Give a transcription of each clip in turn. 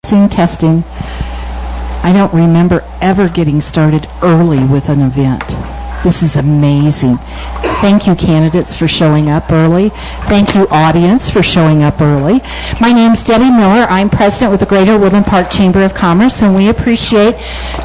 Testing. I don't remember ever getting started early with an event. This is amazing. Thank you, candidates, for showing up early. Thank you, audience, for showing up early. My name's Debbie Miller. I'm president with the Greater Woodland Park Chamber of Commerce, and we appreciate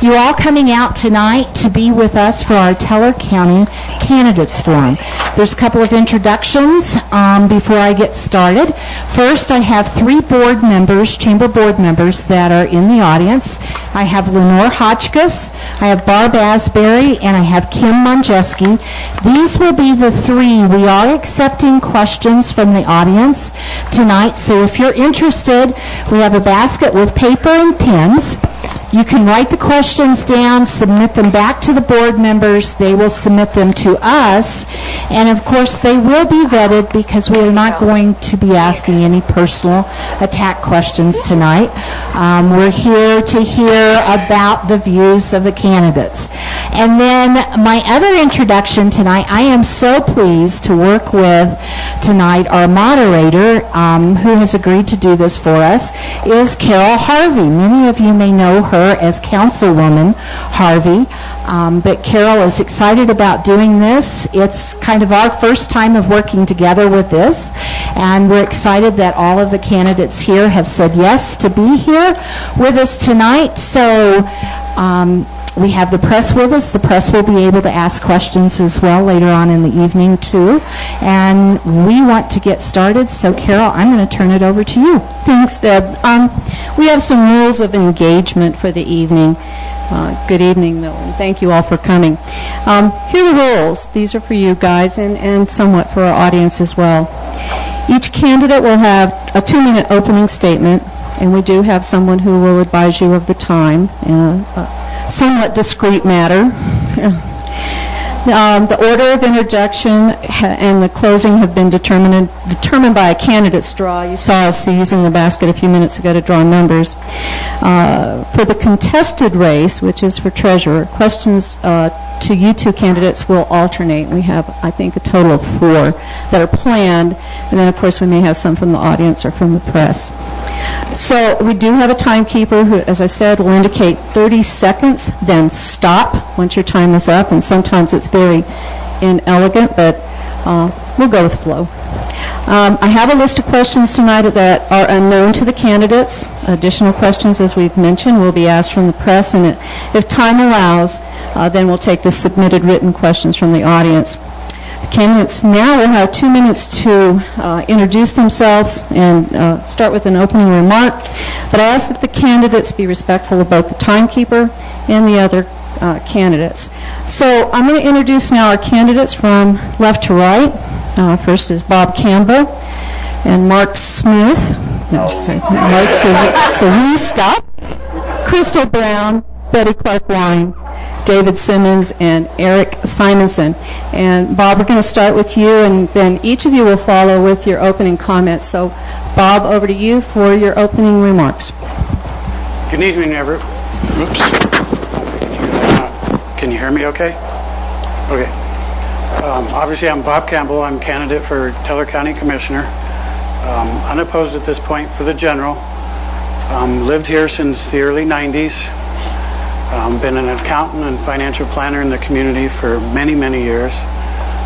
you all coming out tonight to be with us for our Teller County Candidates Forum. There's a couple of introductions before I get started. First, I have 3 board members, chamber board members, that are in the audience. I have Lenore Hotchkiss, I have Barb Asbury, and I have Kim Monjeski. These will be the 3. We are accepting questions from the audience tonight, so if you're interested, we have a basket with paper and pens. You can write the questions down, submit them back to the board members. They will submit them to us. And, of course, they will be vetted because we are not going to be asking any personal attack questions tonight. We're here to hear about the views of the candidates. And then my other introduction tonight, I am so pleased to work with tonight our moderator, who has agreed to do this for us, is Carol Harvey. Many of you may know her as Councilwoman Harvey, but Carol is excited about doing this. It's kind of our first time of working together with this, and we're excited that all of the candidates here have said yes to be here with us tonight. So we have the press with us. The press will be able to ask questions as well later on in the evening, too. And we want to get started. So, Carol, I'm going to turn it over to you. Thanks, Deb. We have some rules of engagement for the evening. Good evening, though, and thank you all for coming. Here are the rules. These are for you guys and somewhat for our audience as well. Each candidate will have a 2-minute opening statement, and we do have someone who will advise you of the time. Somewhat discreet matter. The order of interjection and the closing have been determined by a candidate's draw. You saw us using the basket a few minutes ago to draw numbers. For the contested race, which is for treasurer, questions to you 2 candidates will alternate. We have, I think, a total of 4 that are planned, and then, of course, we may have some from the audience or from the press. So we do have a timekeeper who, as I said, will indicate 30 seconds, then stop once your time is up, and sometimes it's very inelegant, but we'll go with flow. I have a list of questions tonight that are unknown to the candidates. Additional questions, as we've mentioned, will be asked from the press, and if time allows, then we'll take the submitted written questions from the audience. The candidates now will have 2 minutes to introduce themselves and start with an opening remark, but I ask that the candidates be respectful of both the timekeeper and the other candidates. So I'm going to introduce now our candidates from left to right. First is Bob Campbell and Mark Smith. No, sorry, it's not Mark Sazista, Crystal Brown, Betty Clark Wine, David Simmons, and Eric Simonson. And Bob, we're going to start with you, and then each of you will follow with your opening comments. So, Bob, over to you for your opening remarks. Good evening, everyone. Oops. Can you hear me okay? Okay. Obviously, I'm Bob Campbell. I'm candidate for Teller County Commissioner. Unopposed at this point for the general. Lived here since the early 90s. Been an accountant and financial planner in the community for many, many years.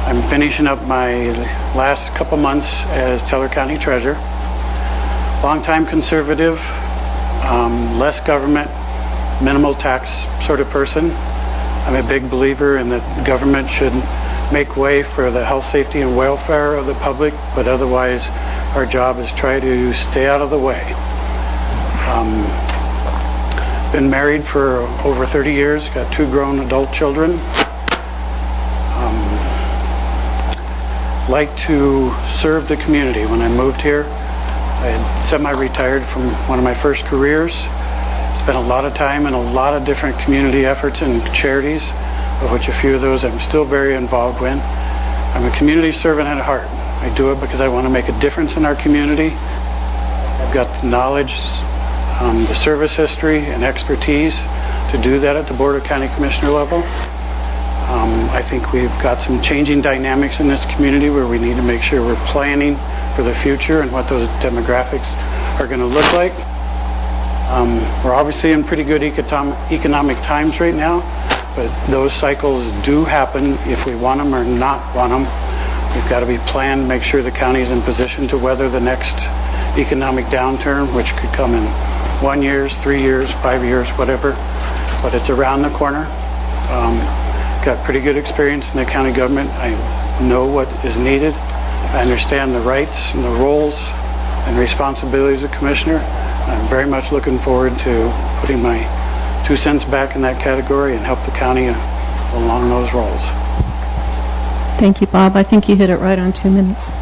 I'm finishing up my last couple months as Teller County Treasurer. Longtime conservative, less government, minimal tax sort of person. I'm a big believer in that government should make way for the health, safety, and welfare of the public, but otherwise our job is try to stay out of the way. Been married for over 30 years, got 2 grown adult children. Like to serve the community. When I moved here, I had semi-retired from one of my first careers. Spent a lot of time in a lot of different community efforts and charities, of which a few of those I'm still very involved in. I'm a community servant at heart. I do it because I want to make a difference in our community. I've got the knowledge, the service history, and expertise to do that at the Board of County Commissioner level. I think we've got some changing dynamics in this community where we need to make sure we're planning for the future and what those demographics are going to look like. We're obviously in pretty good economic times right now, but those cycles do happen if we want them or not want them. We've got to be planned, make sure the county is in position to weather the next economic downturn, which could come in 1 year, 3 years, 5 years, whatever. But it's around the corner. Got pretty good experience in the county government. I know what is needed. I understand the rights and the roles and responsibilities of commissioner. I'm very much looking forward to putting my 2 cents back in that category and help the county along those roles. Thank you, Bob. I think you hit it right on 2 minutes.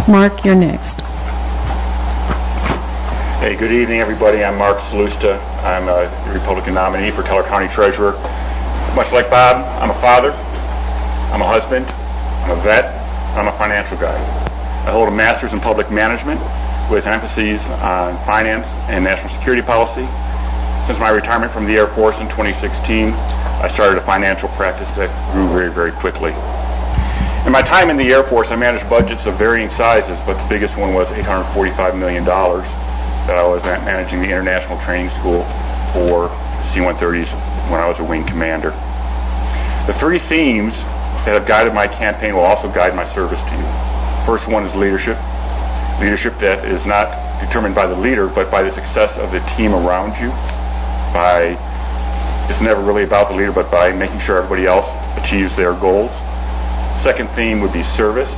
Mark, you're next. Hey, good evening, everybody. I'm Mark Salusta. I'm a Republican nominee for Teller County Treasurer. Much like Bob, I'm a father, I'm a husband, I'm a vet, I'm a financial guy. I hold a master's in public management with emphases on finance and national security policy. Since my retirement from the Air Force in 2016, I started a financial practice that grew very, very quickly. In my time in the Air Force, I managed budgets of varying sizes, but the biggest one was $845 million that I was managing the International Training School for C-130s when I was a wing commander. The 3 themes that have guided my campaign will also guide my service to you. First one is leadership. Leadership that is not determined by the leader, but by the success of the team around you. It's never really about the leader, but by making sure everybody else achieves their goals. Second theme would be service.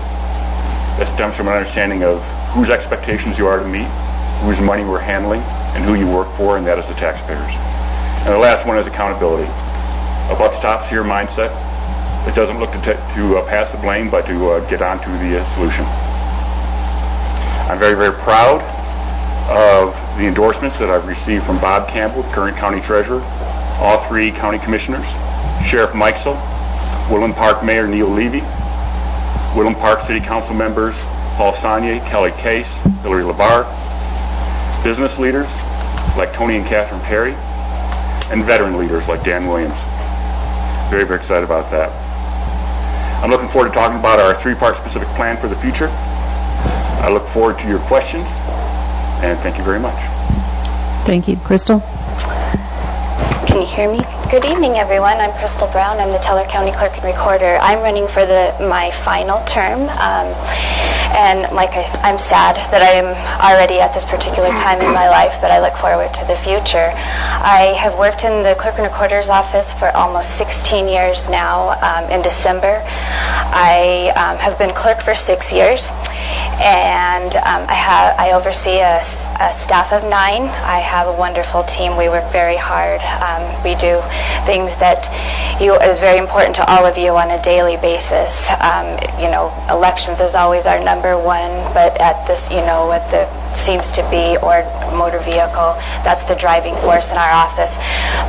That stems from an understanding of whose expectations you are to meet, whose money we're handling, and who you work for, and that is the taxpayers. And the last one is accountability. A buck stops here mindset. It doesn't look to pass the blame, but to get on to the solution. I'm very, very proud of the endorsements that I've received from Bob Campbell, current county treasurer, all 3 county commissioners, Sheriff Mikesell, Woodland Park Mayor Neil Levy, Woodland Park City Council members Paul Saunier, Kelly Case, Hillary Labar, business leaders like Tony and Catherine Perry, and veteran leaders like Dan Williams. Very, very excited about that. I'm looking forward to talking about our 3-part specific plan for the future. I look forward to your questions, and thank you very much. Thank you. Crystal? Can you hear me? Good evening, everyone. I'm Crystal Brown. I'm the Teller County Clerk and Recorder. I'm running for my final term, and I'm sad that I am already at this particular time in my life, but I look forward to the future. I have worked in the Clerk and Recorder's office for almost 16 years now. In December, I have been clerk for 6 years, and I oversee a staff of 9. I have a wonderful team. We work very hard. We do things that is very important to all of you on a daily basis. Elections is always our number 1, but at this, what the seems to be, or motor vehicle, that's the driving force in our office.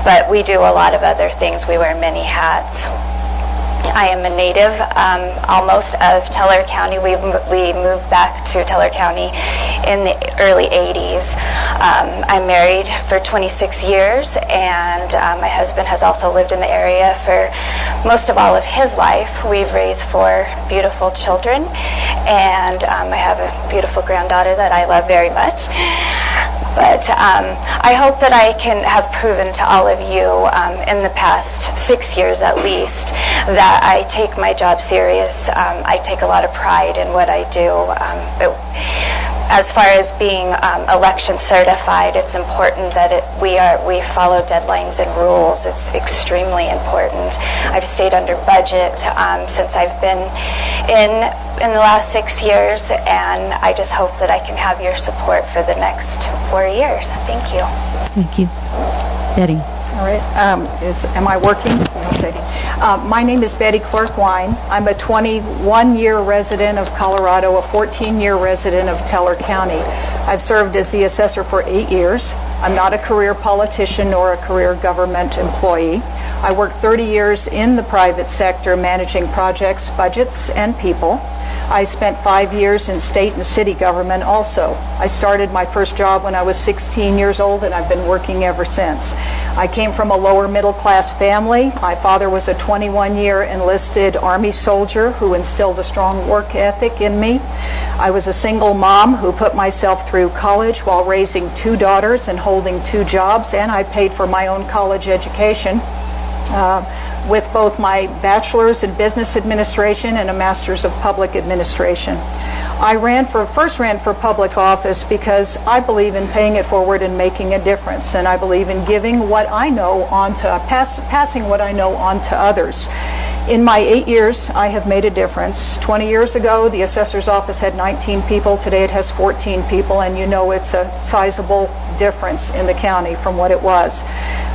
But we do a lot of other things. We wear many hats. I am a native almost of Teller County. We moved back to Teller County in the early 80s. I'm married for 26 years, and my husband has also lived in the area for most of all of his life. We've raised 4 beautiful children, and I have a beautiful granddaughter that I love very much. But I hope that I can have proven to all of you in the past 6 years at least that I take my job serious. I take a lot of pride in what I do. But as far as being election certified, it's important that we follow deadlines and rules. It's extremely important. I've stayed under budget since I've been in the last 6 years, and I just hope that I can have your support for the next 4 years. Thank you. Thank you. Betty? All right. Am I working? Okay. My name is Betty Clark-Wine. I'm a 21-year resident of Colorado, a 14-year resident of Teller County. I've served as the assessor for 8 years. I'm not a career politician nor a career government employee. I worked 30 years in the private sector managing projects, budgets, and people. I spent 5 years in state and city government also. I started my first job when I was 16 years old, and I've been working ever since. I came from a lower middle class family. My father was a 21-year enlisted Army soldier who instilled a strong work ethic in me. I was a single mom who put myself through through college while raising 2 daughters and holding 2 jobs, and I paid for my own college education with both my bachelor's in business administration and a master's of public administration. I first ran for public office because I believe in paying it forward and making a difference, and I believe in giving what I know on to passing what I know on to others. In my 8 years, I have made a difference. 20 years ago, the assessor's office had 19 people. Today it has 14 people, and you know it's a sizable difference in the county from what it was.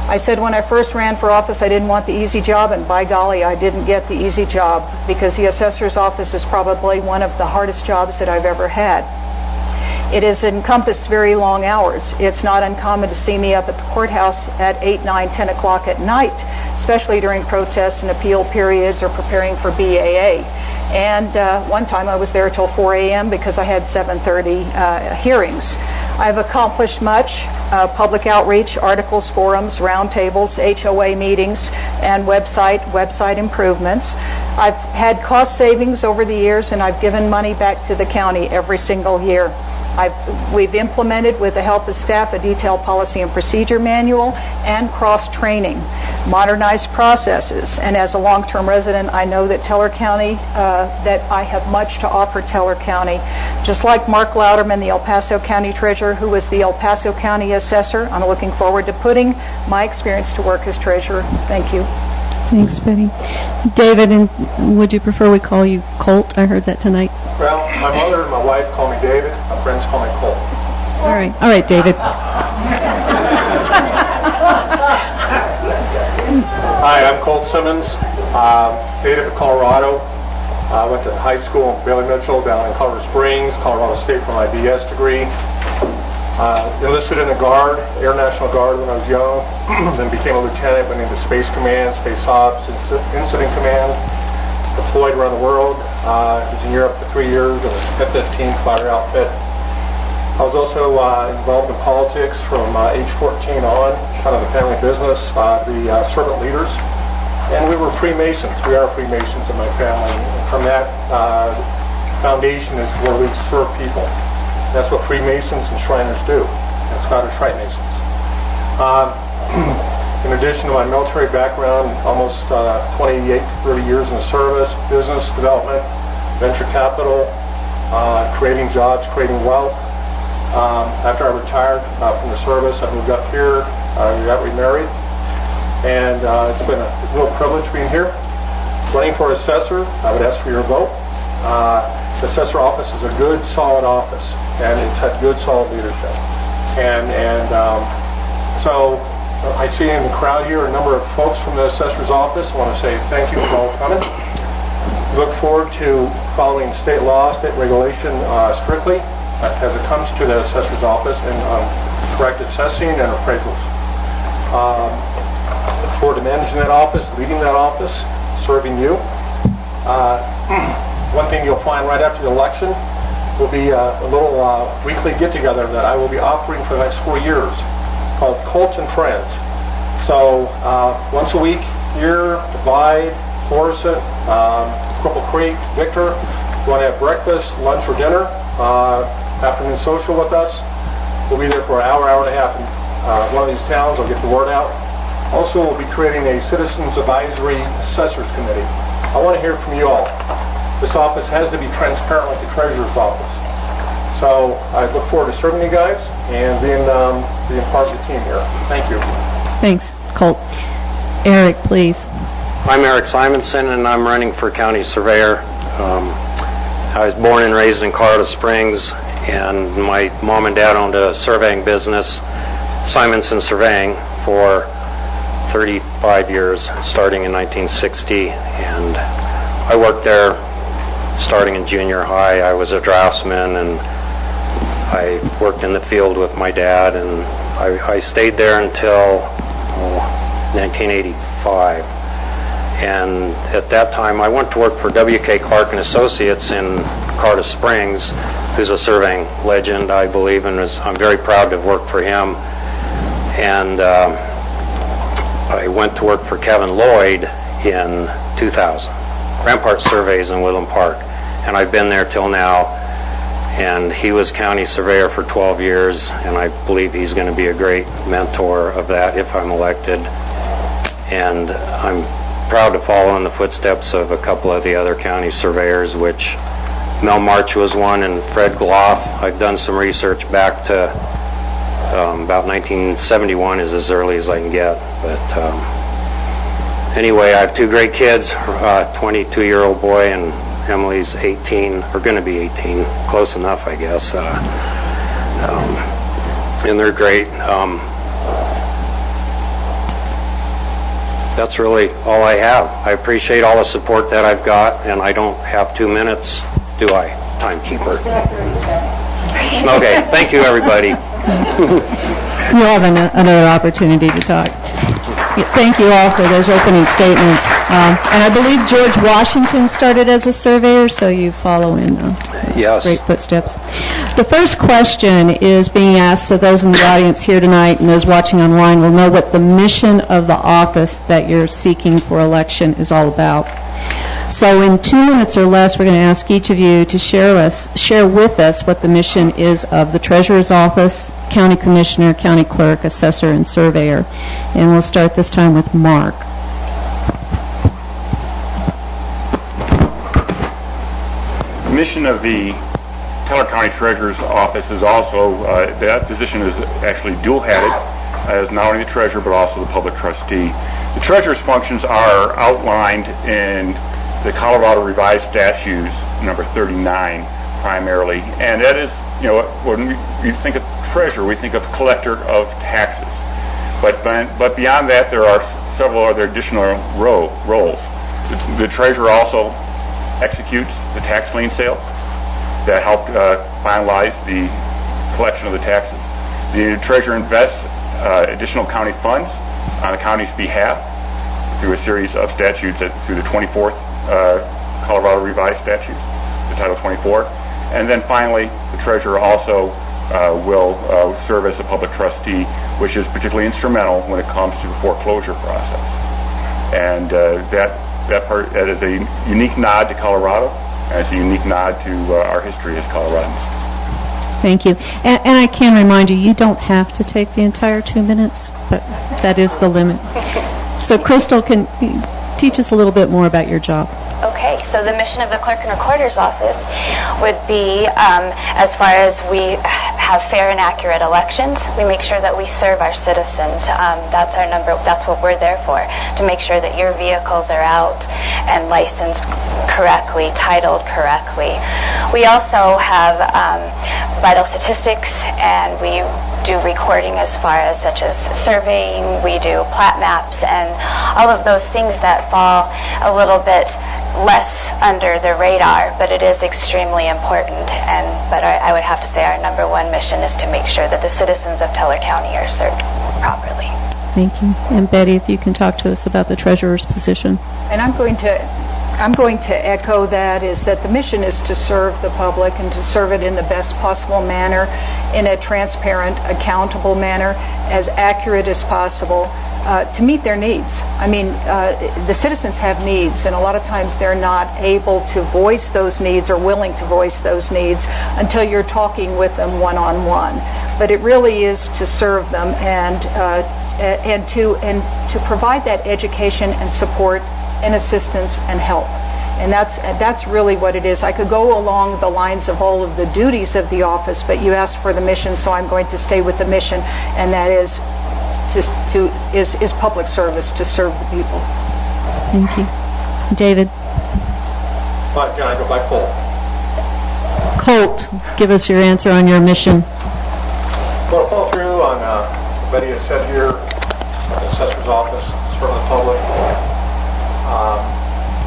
I said when I first ran for office I didn't want the easy job, and by golly, I didn't get the easy job, because the assessor's office is probably one of the hardest jobs that I've ever had. It has encompassed very long hours. It's not uncommon to see me up at the courthouse at 8, 9, 10 o'clock at night, especially during protests and appeal periods or preparing for BAA. And one time I was there till 4 a.m. because I had 7:30 hearings. I've accomplished much: public outreach, articles, forums, roundtables, HOA meetings, and website improvements. I've had cost savings over the years, and I've given money back to the county every single year. We've implemented, with the help of staff, a detailed policy and procedure manual and cross-training, modernized processes. And as a long-term resident, I know that Teller County, that I have much to offer Teller County. Just like Mark Louderman, the El Paso County Treasurer, who was the El Paso County Assessor, I'm looking forward to putting my experience to work as Treasurer. Thank you. Thanks, Betty. David, and would you prefer we call you Colt? I heard that tonight. Well, my mother and my wife call me David. My friends call me Colt. All right, David. Hi, I'm Colt Simmons, native of Colorado. I went to high school in Bailey Mitchell down in Colorado Springs, Colorado State, for my BS degree. Enlisted in the Guard, Air National Guard, when I was young, then became a lieutenant, went into Space Command, Space Ops, Incident Command, deployed around the world. Was in Europe for 3 years in a F-15 fighter outfit. I was also involved in politics from age 14 on, kind of the family business, the servant leaders. And we were Freemasons. We are Freemasons in my family. And from that foundation is where we serve people. That's what Freemasons and Shriners do, and Scottish Rite Masons. In addition to my military background, almost 28 to 30 years in the service, business development, venture capital, creating jobs, creating wealth. After I retired from the service, I moved up here, got remarried, and it's been a real privilege being here. Running for assessor, I would ask for your vote. The assessor office is a good, solid office, and it's had good, solid leadership. So I see in the crowd here a number of folks from the assessor's office. I want to say thank you for all coming. Look forward to following state law, state regulation strictly as it comes to the assessor's office and correct assessing and appraisals. Look forward to managing that office, leading that office, serving you. One thing you'll find right after the election will be a little weekly get-together that I will be offering for the next 4 years called Colts and Friends. So once a week here, Divide, Florissant, Cripple Creek, Victor, you want to have breakfast, lunch, or dinner, afternoon social with us, we'll be there for an hour, hour and a half in one of these towns. I'll get the word out. Also, we'll be creating a Citizens Advisory Assessors Committee. I want to hear from you all. This office has to be transparent like the Treasurer's office. So I look forward to serving you guys and being part of the team here. Thank you. Thanks, Colt. Eric, please. I'm Eric Simonson, and I'm running for county surveyor. I was born and raised in Colorado Springs, and my mom and dad owned a surveying business, Simonson Surveying, for 35 years, starting in 1960. And I worked there starting in junior high. I was a draftsman, and I worked in the field with my dad, and I stayed there until 1985. And at that time, I went to work for W.K. Clark and Associates in Colorado Springs, who's a surveying legend, I believe, and I'm very proud to have worked for him. And I went to work for Kevin Lloyd in 2000, Rampart Surveys in Woodland Park, and I've been there till now. and he was county surveyor for 12 years, and I believe he's going to be a great mentor of that if I'm elected. And I'm proud to follow in the footsteps of a couple of the other county surveyors, which Mel March was one, and Fred Gloff. I've done some research back to about 1971 is as early as I can get. But anyway, I have two great kids, a 22-year-old boy, and Emily's 18, or going to be 18, close enough, I guess. And they're great. That's really all I have. I appreciate all the support that I've got, and I don't have 2 minutes, do I, timekeeper? Okay, thank you, everybody. You'll have another opportunity to talk. Thank you all for those opening statements. And I believe George Washington started as a surveyor, so you follow in Yes. great footsteps. The first question is being asked so those in the audience here tonight and those watching online will know what the mission of the office that you're seeking for election is all about. So in 2 minutes or less, we're going to ask each of you to share with us what the mission is of the Treasurer's Office, County Commissioner, County Clerk, Assessor, and Surveyor. And we'll start this time with Mark. The mission of the Teller County Treasurer's Office is also, that position is actually dual-headed, as not only the treasurer but also the public trustee. The treasurer's functions are outlined in the Colorado Revised Statutes, number 39, primarily, and that is, when we think of treasurer, we think of collector of taxes. But beyond that, there are several other additional roles. The treasurer also executes the tax lien sales that help finalize the collection of the taxes. The treasurer invests additional county funds on the county's behalf through a series of statutes, through the 24th Colorado Revised Statutes, the Title 24. And then finally, the treasurer also will serve as a public trustee, which is particularly instrumental when it comes to the foreclosure process. And that is a unique nod to Colorado, and it's a unique nod to our history as Coloradans. Thank you. And I can remind you, you don't have to take the entire 2 minutes, but that is the limit. So Crystal, can you teach us a little bit more about your job? Okay, so the mission of the Clerk and Recorder's Office would be, as far as we have fair and accurate elections, we make sure that we serve our citizens. That's what we're there for, to make sure that your vehicles are out and licensed correctly, titled correctly. We also have vital statistics, and we do recording as far as such as surveying, we do plat maps, and all of those things that fall a little bit less under the radar, but it is extremely important. But I would have to say our number one mission is to make sure that the citizens of Teller County are served properly. Thank you. And Betty, if you can talk to us about the treasurer's position. And I'm going to echo that, is that the mission is to serve the public and to serve it in the best possible manner, in a transparent, accountable manner, as accurate as possible, to meet their needs. I mean, the citizens have needs, and a lot of times they're not able to voice those needs or willing to voice those needs until you're talking with them one-on-one. But it really is to serve them and to provide that education and support and assistance and help. And that's really what it is. I could go along the lines of all of the duties of the office, but you asked for the mission, so I'm going to stay with the mission, and that is is public service, to serve the people. Thank you. David? Can I go by Colt? Colt, give us your answer on your mission. Well, to follow through on what Betty has said here, the assessor's office, serve the public.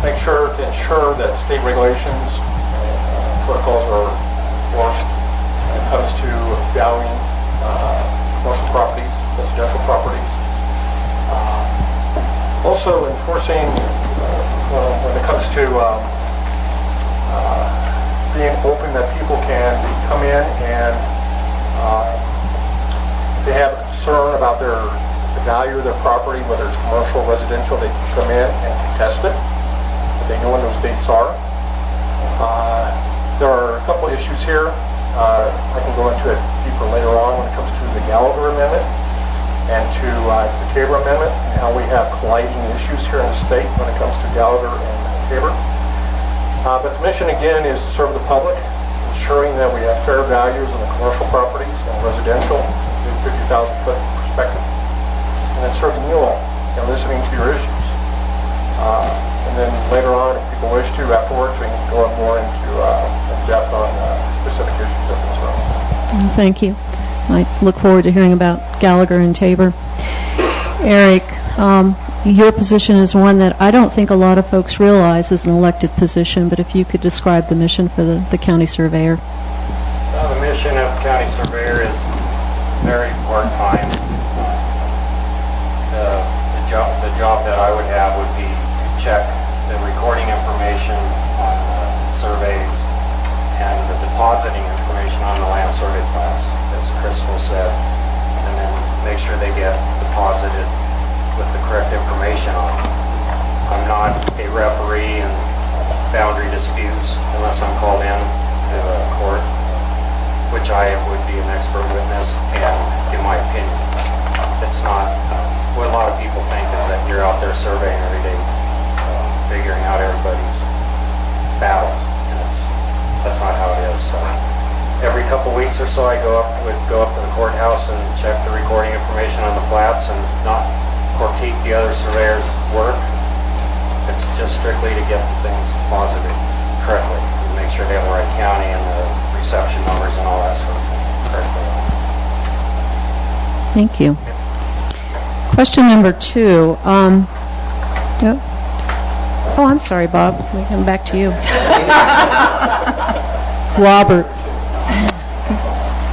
Make sure to ensure that state regulations and protocols are enforced when it comes to valuing commercial properties, residential properties. Also enforcing when it comes to being open, that people can come in and if they have concern about the value of their property, whether it's commercial or residential, they can come in and contest it. They know when those dates are. There are a couple issues here. I can go into it deeper later on when it comes to the Gallagher Amendment and to the Tabor Amendment and how we have colliding issues here in the state when it comes to Gallagher and Tabor. But the mission again is to serve the public, ensuring that we have fair values in the commercial properties and residential, in 50,000 foot perspective, and then serving you all and listening to your issues. And then later on, if people wish to, afterwards, we can go up more into in depth on specific issues of concern. Thank you. I look forward to hearing about Gallagher and Tabor. Eric, your position is one that I don't think a lot of folks realize is an elected position, but if you could describe the mission for the county surveyor. Well, the mission of county surveyor is very part-time. The job that I would have would be to check the recording information on surveys and the depositing information on the land survey plats, as Crystal said, and then make sure they get deposited with the correct information on them. I'm not a referee in boundary disputes unless I'm called in to a court, which I would be an expert witness, and in my opinion, it's not what a lot of people think is that you're out there surveying every day, figuring out everybody's battles, and that's not how it is. So every couple weeks or so, I would go up to the courthouse and check the recording information on the plats and not critique the other surveyor's work. It's just strictly to get the things deposited correctly and make sure they have the right county and the reception numbers and all that sort of thing correctly. Thank you. Question number 2. Oh, I'm sorry, Bob. We come back to you. Robert.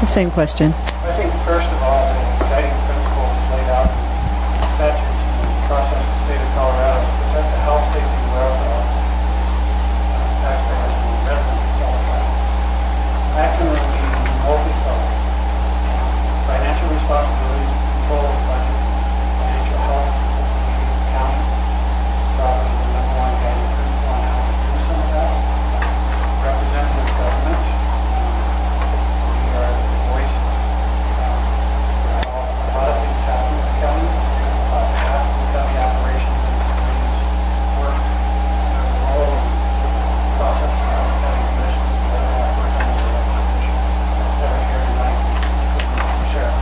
The same question. I think, first of all, the guiding principle laid out in statutes and process in the state of Colorado is to protect the health, safety, and welfare of taxpayers and residents of Colorado. Action will be multi-level. Financial responsibility, control of budget, financial health, the county, probably the number one guiding principle on how to do some of that. Representative government. We are the voice of a lot of things happening in the county. About half of the county operations and communities work all over the process of the county commission. The other half work on the elected officials that are here tonight, including the sheriff.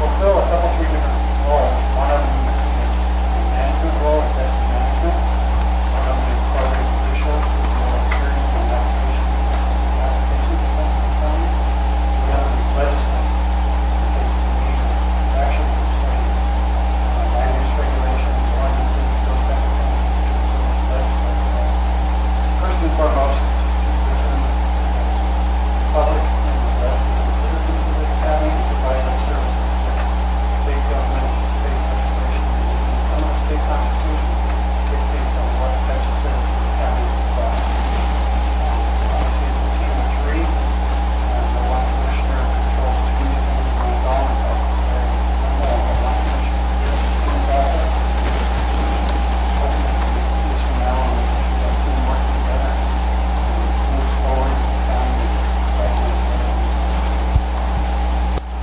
Fulfill a couple, 3 different roles. One of them is a management role, executive management. One of them is public official, with more experience in application of the county. The other is legislative. Takes the lead of action legislative. Land use regulations, ordinances, those types of things. Legislative. First and foremost, is to listen to the public and the rest of the citizens of the county and provide them services. State government, state legislation, and some of the state constitutions dictates on what types of services the county provides. Obviously, it's a team of 3, and the one commissioner controls 2 things on his own. One commissioner is in process. Hoping to see this from now on, that team working together and moves forward with the county right now.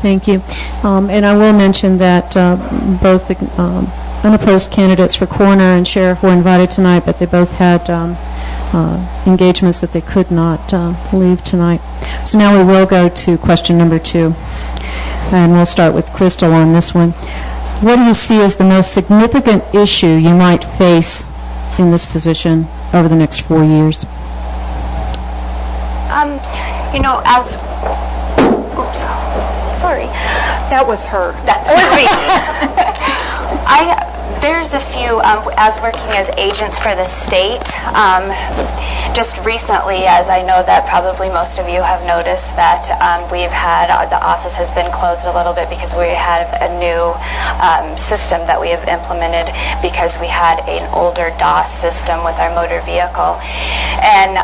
Thank you. And I will mention that both the unopposed candidates for coroner and sheriff were invited tonight, but they both had engagements that they could not leave tonight. So now we will go to question number 2. And we'll start with Crystal on this one. What do you see as the most significant issue you might face in this position over the next 4 years? Sorry. That was her. That was me. There's a few, as working as agents for the state, just recently, as I know that probably most of you have noticed, that we've had, the office has been closed a little bit because we have a new system that we have implemented because we had an older DOS system with our motor vehicle. And,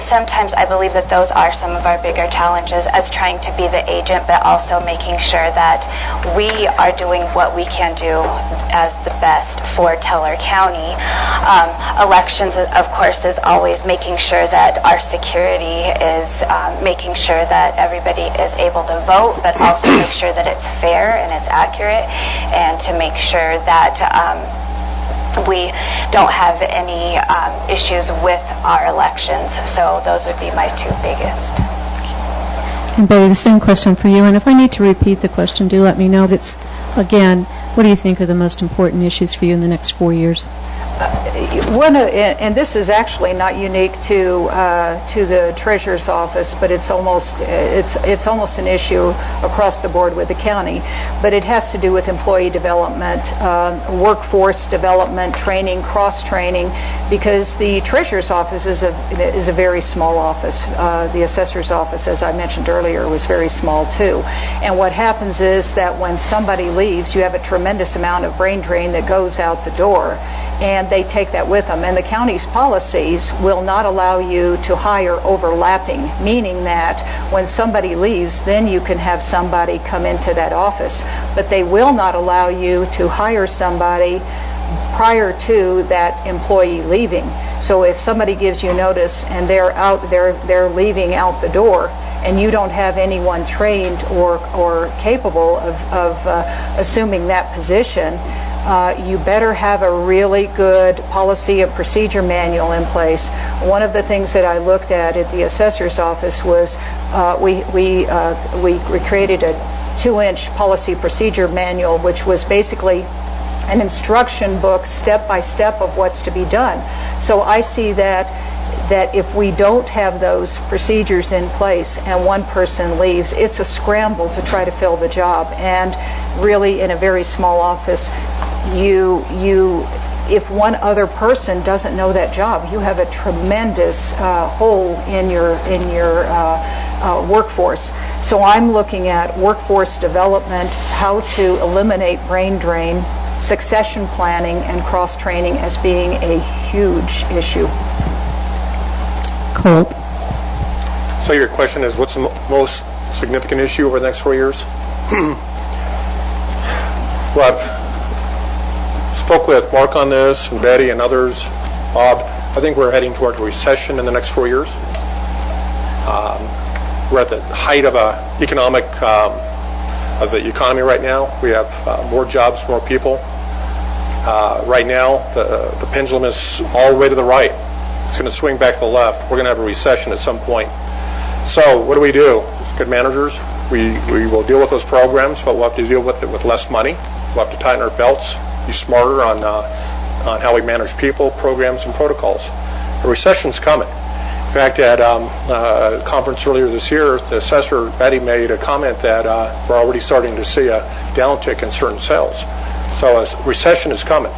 sometimes I believe that those are some of our bigger challenges as trying to be the agent, but also making sure that we are doing what we can do as the best for Teller County. Elections, of course, is always always making sure that our security is making sure that everybody is able to vote, but also make sure that it's fair and it's accurate, and to make sure that we don't have any issues with our elections. So those would be my two biggest. And Betty, the same question for you, and if I need to repeat the question, do let me know. But it's, again, what do you think are the most important issues for you in the next 4 years? And this is actually not unique to the Treasurer's Office, but it's almost an issue across the board with the county. But it has to do with employee development, workforce development, training, cross-training, because the Treasurer's Office is a very small office. The Assessor's Office, as I mentioned earlier, was very small too. And what happens is that when somebody leaves, you have a tremendous amount of brain drain that goes out the door, and they take that with them. And the county's policies will not allow you to hire overlapping, meaning that when somebody leaves, then you can have somebody come into that office. But they will not allow you to hire somebody prior to that employee leaving. So if somebody gives you notice and they're leaving out the door, and you don't have anyone trained or capable of assuming that position, you better have a really good policy and procedure manual in place. One of the things that I looked at the Assessor's Office was we created a 2-inch policy procedure manual, which was basically an instruction book step by step of what's to be done. So I see that if we don't have those procedures in place and one person leaves, it's a scramble to try to fill the job. And really, in a very small office, if one other person doesn't know that job, you have a tremendous hole in your workforce. So I'm looking at workforce development, how to eliminate brain drain, succession planning, and cross-training as being a huge issue. Colt. So your question is, what's the most significant issue over the next 4 years? Well, I've spoke with Mark on this, and Betty and others, Bob. I think we're heading toward a recession in the next 4 years. We're at the height of the economy right now. We have more jobs, more people. Right now, the pendulum is all the way to the right. It's going to swing back to the left. We're going to have a recession at some point. So what do? As good managers, we will deal with those programs, but we'll have to deal with it with less money. We'll have to tighten our belts, be smarter on how we manage people, programs, and protocols. A recession's coming. In fact, at a conference earlier this year, the assessor, Betty, made a comment that we're already starting to see a downtick in certain sales. So a recession is coming.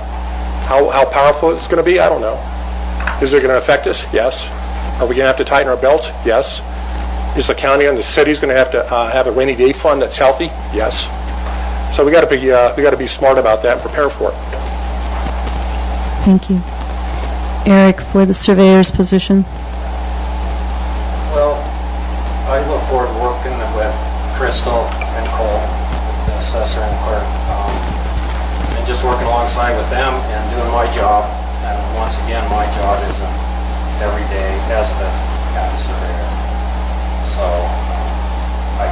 How powerful it's going to be, I don't know. Is it going to affect us? Yes. Are we going to have to tighten our belts? Yes. Is the county and the city going to have a rainy day fund that's healthy? Yes. So we got to be smart about that and prepare for it. Thank you. Eric, for the surveyor's position. Well, I look forward to working with Crystal and Cole, the assessor and clerk, and just working alongside with them and doing my job. And once again, my job is every day as the county surveyor. So I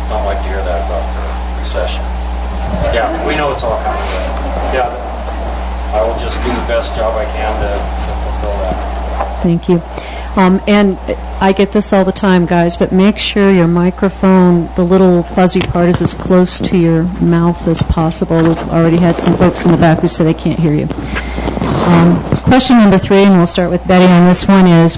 don't like to hear that about the recession. Yeah, we know it's all coming. Yeah, I will just do the best job I can to fulfill that. Thank you. And I get this all the time, guys, but make sure your microphone, the little fuzzy part, is as close to your mouth as possible. We've already had some folks in the back who said they can't hear you. Question number 3, and we'll start with Betty on this one, is...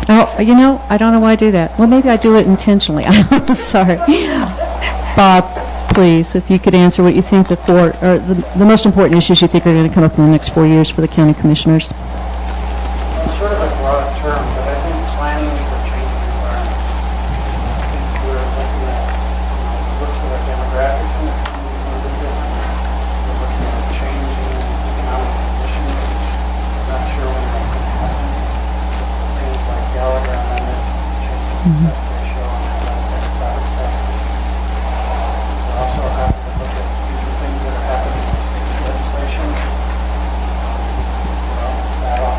Oh, you know, I don't know why I do that. Well, maybe I do it intentionally. I'm sorry. Bob, please, if you could answer what you think the most important issues you think are going to come up in the next 4 years for the county commissioners. Sort of a broad term, but I think planning for changing environment. I think we're looking at looks at our demographics in the community a little bit different. We're looking at changing economic conditions. I'm not sure when that's going to happen. Things like Gallagher Amendment, changing the success ratio and how that affects private sector. We also have to look at future things that are happening in state legislation. Well, that all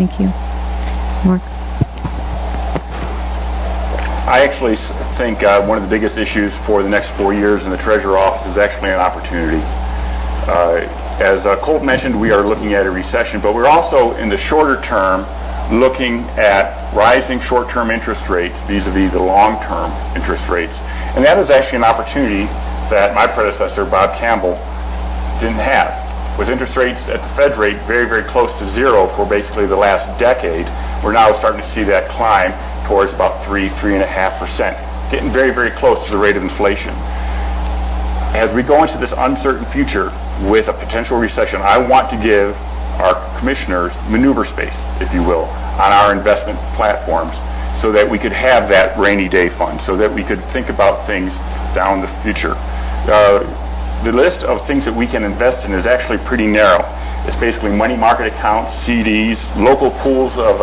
Thank you. Mark? I actually think one of the biggest issues for the next 4 years in the Treasurer office is actually an opportunity. As Colt mentioned, we are looking at a recession, but we're also, in the shorter term, looking at rising short-term interest rates vis-a-vis the long-term interest rates. And that is actually an opportunity that my predecessor, Bob Campbell, didn't have. With interest rates at the Fed rate very, very close to zero for basically the last decade, we're now starting to see that climb towards about 3.5%, getting very, very close to the rate of inflation. As we go into this uncertain future with a potential recession, I want to give our commissioners maneuver space, if you will, on our investment platforms so that we could have that rainy day fund, so that we could think about things down the future. The list of things that we can invest in is actually pretty narrow. It's basically money market accounts, CDs, local pools of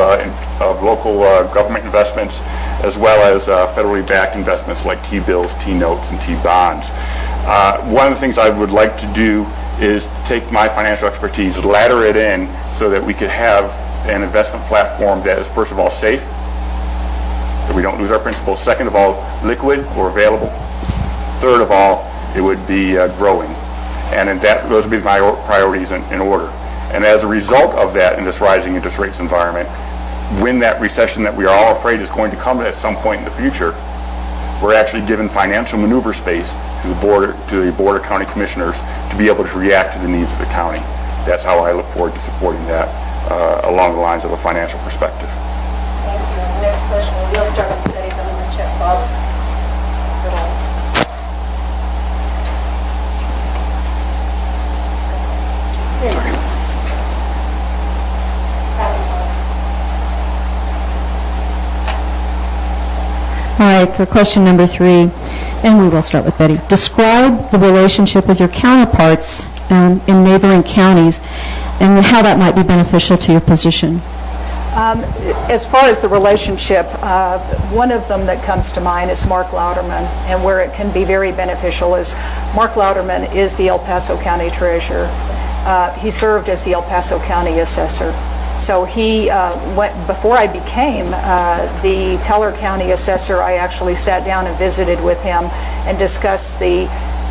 local government investments, as well as federally backed investments like T-bills, T-notes, and T-bonds. One of the things I would like to do is take my financial expertise, ladder it in so that we could have an investment platform that is, first of all, safe, that we don't lose our principles. Second of all, liquid or available. Third of all, it would be growing. And those would be my priorities in order. And as a result of that, in this rising interest rates environment, when that recession that we are all afraid is going to come at some point in the future, we're actually given financial maneuver space to the Board of County Commissioners to be able to react to the needs of the county. That's how I look forward to supporting that along the lines of a financial perspective. Thank you. Next question, we'll start with Betty, then we'll check Bob's. All right, for question number 3, and we will start with Betty. Describe the relationship with your counterparts in neighboring counties and how that might be beneficial to your position. As far as the relationship, one of them that comes to mind is Mark Louderman, and where it can be very beneficial is Mark Louderman is the El Paso County Treasurer. He served as the El Paso County Assessor. So before I became the Teller County Assessor, I actually sat down and visited with him and discussed the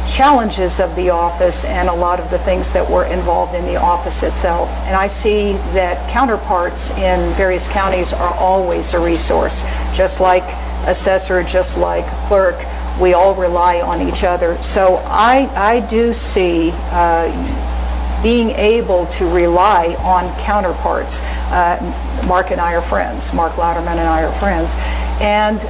challenges of the office and a lot of the things that were involved in the office itself. And I see that counterparts in various counties are always a resource. Just like assessor, just like clerk, we all rely on each other. So I do see being able to rely on counterparts. Mark and I are friends. Mark Louderman and I are friends. And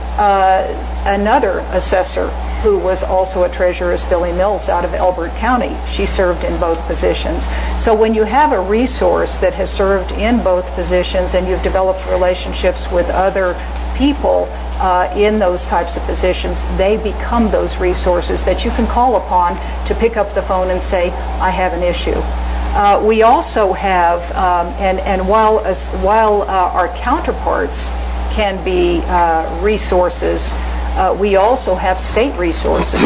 another assessor who was also a treasurer is Billy Mills out of Elbert County. She served in both positions. So when you have a resource that has served in both positions and you've developed relationships with other people in those types of positions, they become those resources that you can call upon to pick up the phone and say, I have an issue. We also have, and while our counterparts can be resources, we also have state resources.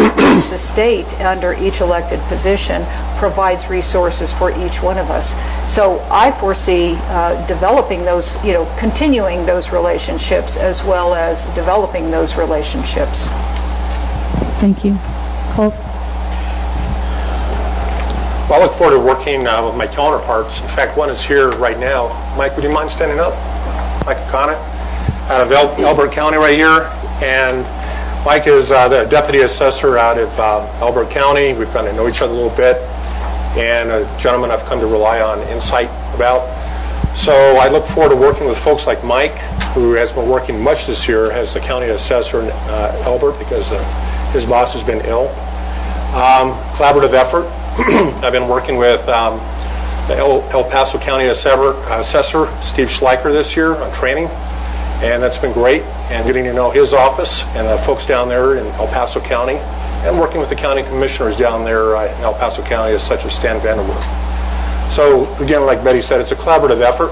The state, under each elected position, provides resources for each one of us. So I foresee developing those, continuing those relationships as well as developing those relationships. Thank you. Colt? Well, I look forward to working with my counterparts. In fact, one is here right now. Mike, would you mind standing up? Mike O'Connor, out of Elbert County right here. And Mike is the deputy assessor out of Elbert County. We've gotten to know each other a little bit. And a gentleman I've come to rely on insight about. So I look forward to working with folks like Mike, who has been working much this year as the county assessor in Elbert because his boss has been ill. Collaborative effort. I've been working with the El Paso County Assessor, Steve Schleicher, this year on training, and that's been great, and getting to know his office and the folks down there in El Paso County, and working with the county commissioners down there in El Paso County, such as Stan Vanderwerf. So again, like Betty said, it's a collaborative effort.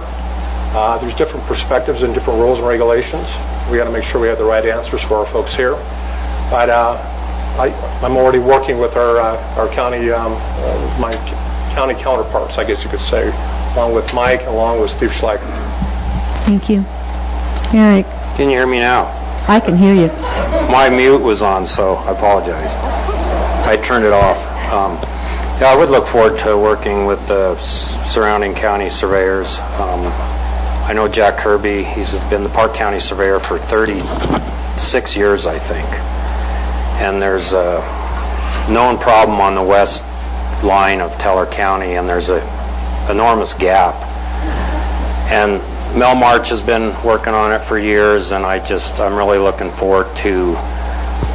There's different perspectives and different rules and regulations. We got to make sure we have the right answers for our folks here. But I'm already working with our county, my county counterparts, I guess you could say, along with Mike, along with Steve Schleicher. Thank you. Eric, Can you hear me now? I can hear you. My mute was on, so I apologize. I turned it off. Yeah, I would look forward to working with the surrounding county surveyors. I know Jack Kirby. He's been the Park County surveyor for 36 years, I think. And there's a known problem on the west line of Teller County, and there's a enormous gap. And Mel March has been working on it for years, and I'm really looking forward to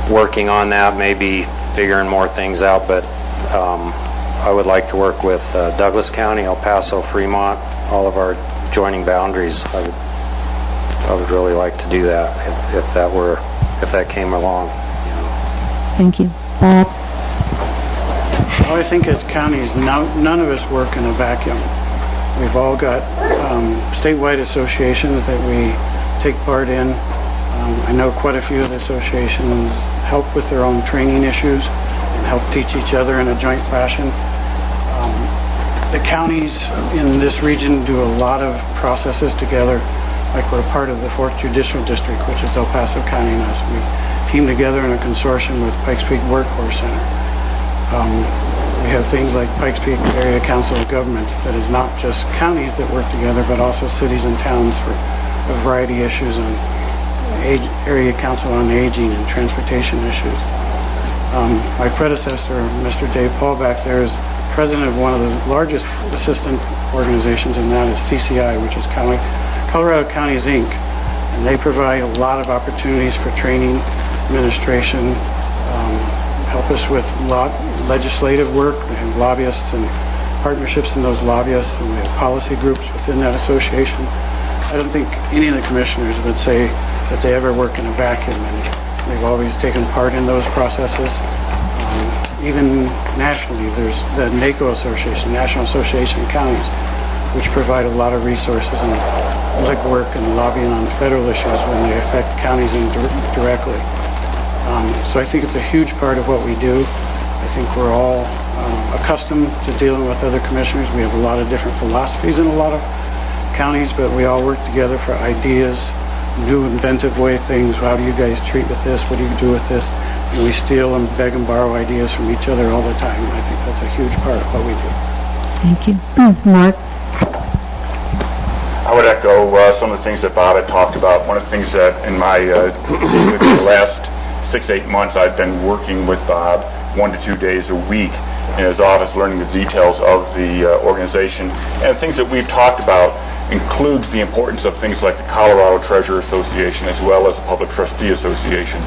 working on that, maybe figuring more things out. But I would like to work with Douglas County, El Paso, Fremont, all of our joining boundaries. I would really like to do that if that came along. Thank you. Bob? Well, I think as counties, none of us work in a vacuum. We've all got statewide associations that we take part in. I know quite a few of the associations help with their own training issues and help teach each other in a joint fashion. The counties in this region do a lot of processes together, like we're part of the 4th Judicial District, which is El Paso County and us. We team together in a consortium with Pikes Peak Workforce Center. We have things like Pikes Peak Area Council of Governments that is not just counties that work together, but also cities and towns for a variety of issues on Area Council on Aging and transportation issues. My predecessor, Mr. Dave Paul back there, is president of one of the largest assistant organizations, and that is CCI, which is Colorado Counties, Inc. And they provide a lot of opportunities for training, administration, help us with legislative work. We have lobbyists and partnerships in those lobbyists, and we have policy groups within that association. I don't think any of the commissioners would say that they ever work in a vacuum, and they've always taken part in those processes. Even nationally, there's the NACO Association, National Association of Counties, which provide a lot of resources and legwork and lobbying on federal issues when they affect counties directly. So I think it's a huge part of what we do. I think we're all accustomed to dealing with other commissioners. We have a lot of different philosophies in a lot of counties, but we all work together for ideas, new inventive way things. How do you guys treat with this? What do you do with this? And we steal and beg and borrow ideas from each other all the time. And I think that's a huge part of what we do. Thank you. Mark? I would echo some of the things that Bob had talked about. One of the things that in my the last 6-8 months I've been working with Bob 1 to 2 days a week in his office, learning the details of the organization. And the things that we've talked about includes the importance of things like the Colorado Treasurer Association as well as the Public Trustee Associations.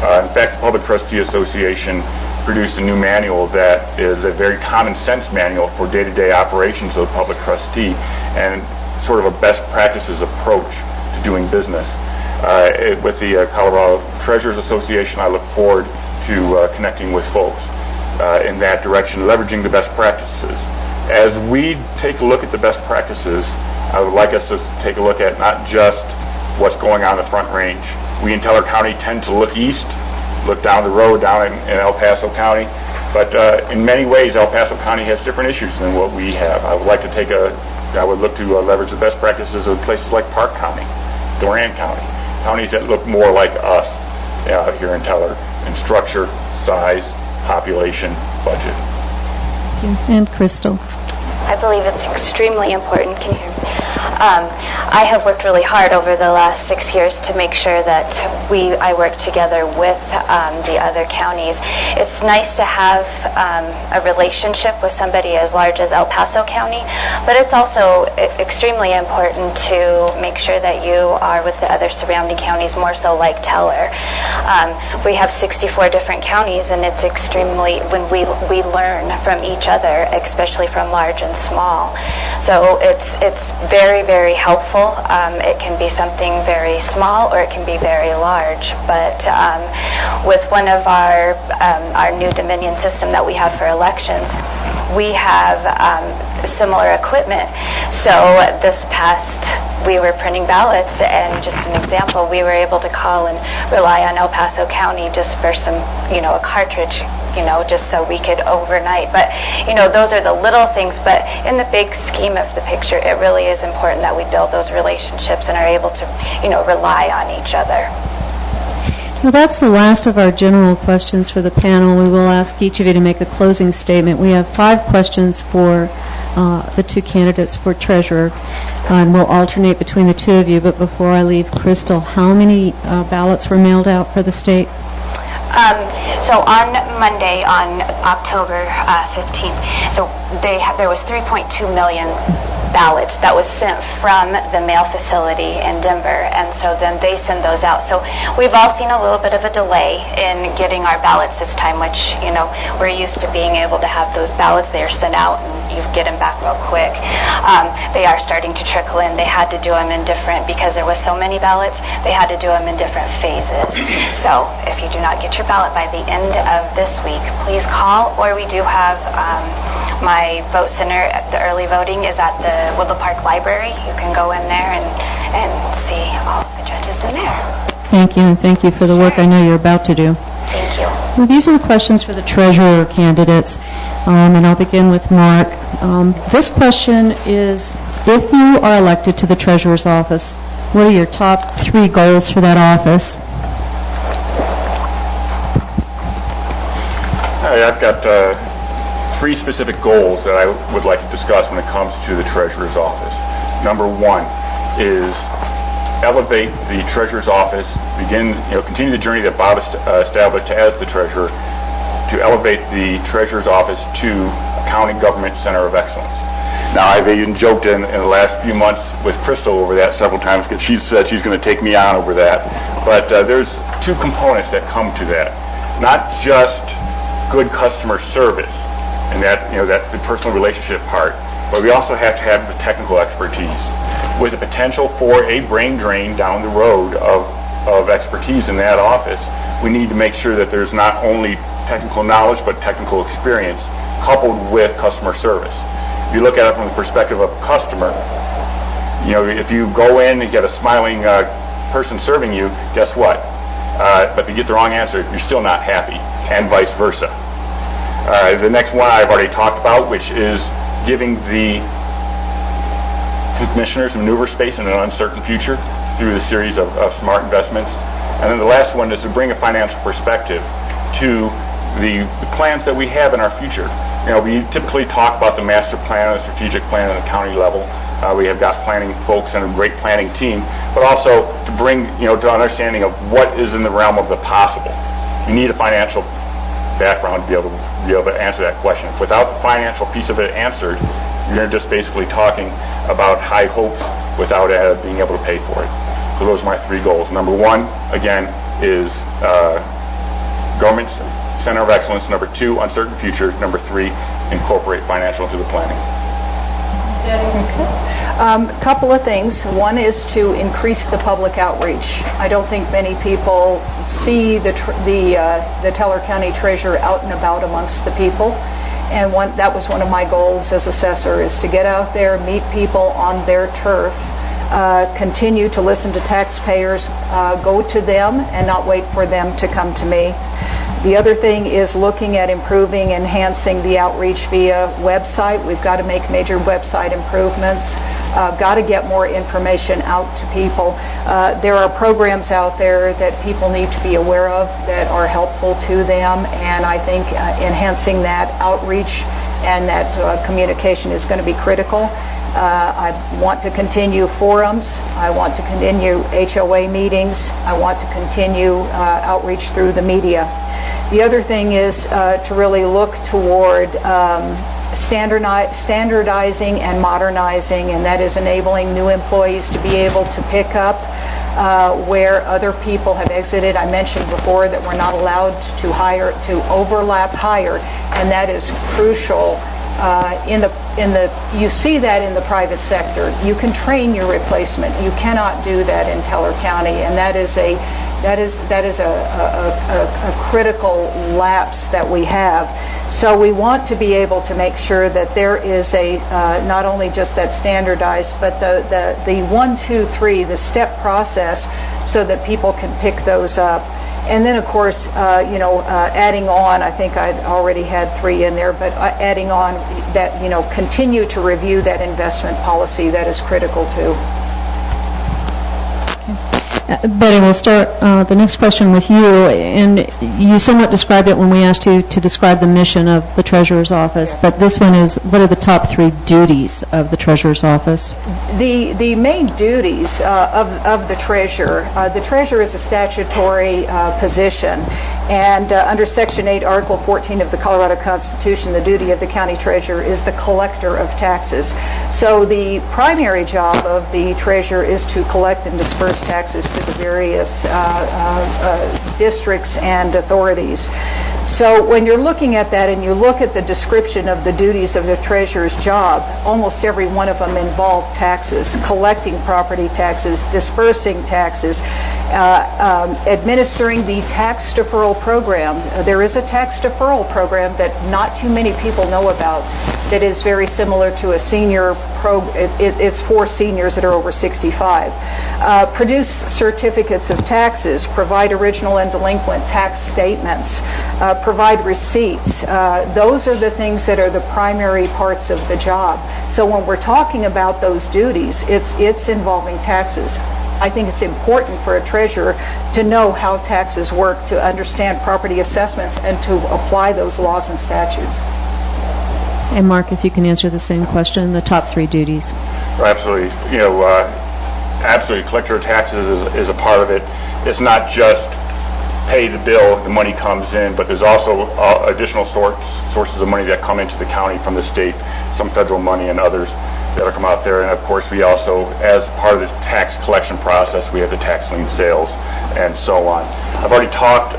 In fact, the Public Trustee Association produced a new manual that is a very common sense manual for day-to-day operations of the public trustee and sort of a best practices approach to doing business. With the Colorado Treasurers Association, I look forward to connecting with folks in that direction, leveraging the best practices. As we take a look at the best practices, I would like us to take a look at not just what's going on in the Front Range. We in Teller County tend to look east, look down the road down in El Paso County, but in many ways El Paso County has different issues than what we have. I would like to I would look to leverage the best practices of places like Park County, Doran County, counties that look more like us here in Teller in structure, size, population, budget. And Crystal? I believe it's extremely important. Can you hear me? I have worked really hard over the last 6 years to make sure that I work together with the other counties. It's nice to have a relationship with somebody as large as El Paso County, but it's also extremely important to make sure that you are with the other surrounding counties, more so like Teller. We have 64 different counties, and it's extremely, when we learn from each other, especially from large and small. So it's very, very helpful. It can be something very small or it can be very large. But with one of our new Dominion system that we have for elections, we have similar equipment. So this past, we were printing ballots, and just an example, we were able to call and rely on El Paso County just for some, a cartridge, just so we could overnight. But, those are the little things, but in the big scheme of the picture, it really is important that we build those relationships and are able to, rely on each other. Well, that's the last of our general questions for the panel. We will ask each of you to make a closing statement. We have 5 questions for the 2 candidates for treasurer, and we'll alternate between the 2 of you. But before I leave, Crystal, how many ballots were mailed out for the state? So on Monday, on October 15th, so there was 3.2 million ballots that was sent from the mail facility in Denver, and so then they send those out. So we've all seen a little bit of a delay in getting our ballots this time, which, we're used to being able to have those ballots. They are sent out and you get them back real quick. They are starting to trickle in. They had to do them in different, because there was so many ballots, they had to do them in different phases. So if you do not get your ballot by the end of this week, please call, or we do have my vote center. The early voting is at the Woodland Park Library. You can go in there and see all of the judges in there. Thank you, and thank you for the work I know you're about to do. Thank you. Well, these are the questions for the treasurer candidates, and I'll begin with Mark. This question is, if you are elected to the treasurer's office, what are your top 3 goals for that office? I've got 3 specific goals that I would like to discuss when it comes to the treasurer's office. Number 1 is elevate the treasurer's office, continue the journey that Bob established as the treasurer, to elevate the treasurer's office to a county government center of excellence. Now, I've even joked in the last few months with Crystal over that several times, because she said she's going to take me on over that. But there's 2 components that come to that. Not just good customer service, and that's the personal relationship part, but we also have to have the technical expertise, with the potential for a brain drain down the road of expertise in that office. We need to make sure that there's not only technical knowledge but technical experience coupled with customer service. If you look at it from the perspective of a customer, if you go in and get a smiling person serving you, guess what? But if you get the wrong answer, you're still not happy, and vice versa. The next one I've already talked about, which is giving the commissioners maneuver space in an uncertain future through the series of smart investments. And then the last one is to bring a financial perspective to the plans that we have in our future. We typically talk about the master plan and the strategic plan at the county level. We have got planning folks and a great planning team, but also to bring to understanding of what is in the realm of the possible. You need a financial background to be able to answer that question. Without the financial piece of it answered, you're just basically talking about high hopes without being able to pay for it. So those are my 3 goals. Number 1, again, is government center of excellence. Number 2, uncertain future. Number 3, incorporate financial into the planning. A couple of things. One is to increase the public outreach. I don't think many people see the Teller County Treasurer out and about amongst the people. And that was one of my goals as assessor, is to get out there, meet people on their turf, continue to listen to taxpayers, go to them and not wait for them to come to me. The other thing is looking at improving, enhancing the outreach via website. We've got to make major website improvements. Got to get more information out to people. There are programs out there that people need to be aware of that are helpful to them, and I think enhancing that outreach and that communication is going to be critical. I want to continue forums. I want to continue HOA meetings. I want to continue outreach through the media. The other thing is to really look toward standardizing and modernizing, and that is enabling new employees to be able to pick up where other people have exited. I mentioned before that we're not allowed to overlap hire, and that is crucial. You see that in the private sector. You can train your replacement. You cannot do that in Teller County, and that is a That is a critical lapse that we have. So we want to be able to make sure that there is a not only just that standardized, but the 1, 2, 3, the step process, so that people can pick those up. And then, of course, adding on, I think I'd already had 3 in there, but adding on that, continue to review that investment policy, that is critical too. Betty, we'll start the next question with you, and you somewhat described it when we asked you to describe the mission of the Treasurer's Office, but this one is, what are the top 3 duties of the Treasurer's Office? The main duties of the Treasurer is a statutory position, and under Section 8, Article 14 of the Colorado Constitution, the duty of the County Treasurer is the collector of taxes. So the primary job of the Treasurer is to collect and disperse taxes to the various districts and authorities. So when you're looking at that and you look at the description of the duties of the Treasurer's job, almost every one of them involve taxes, collecting property taxes, dispersing taxes, administering the tax deferral program. There is a tax deferral program that not too many people know about that is very similar to a senior program. It's for seniors that are over 65. Produce certificates of taxes, provide original and delinquent tax statements, provide receipts. Those are the things that are the primary parts of the job. So when we're talking about those duties, it's involving taxes. I think it's important for a treasurer to know how taxes work, to understand property assessments, and to apply those laws and statutes. And Mark, if you can answer the same question, the top 3 duties. Absolutely. Absolutely, collector of taxes is a part of it. It's not just pay the bill, the money comes in, but there's also additional sources of money that come into the county from the state, some federal money and others that are come out there. And of course, we also, as part of the tax collection process, we have the tax lien sales and so on. I've already talked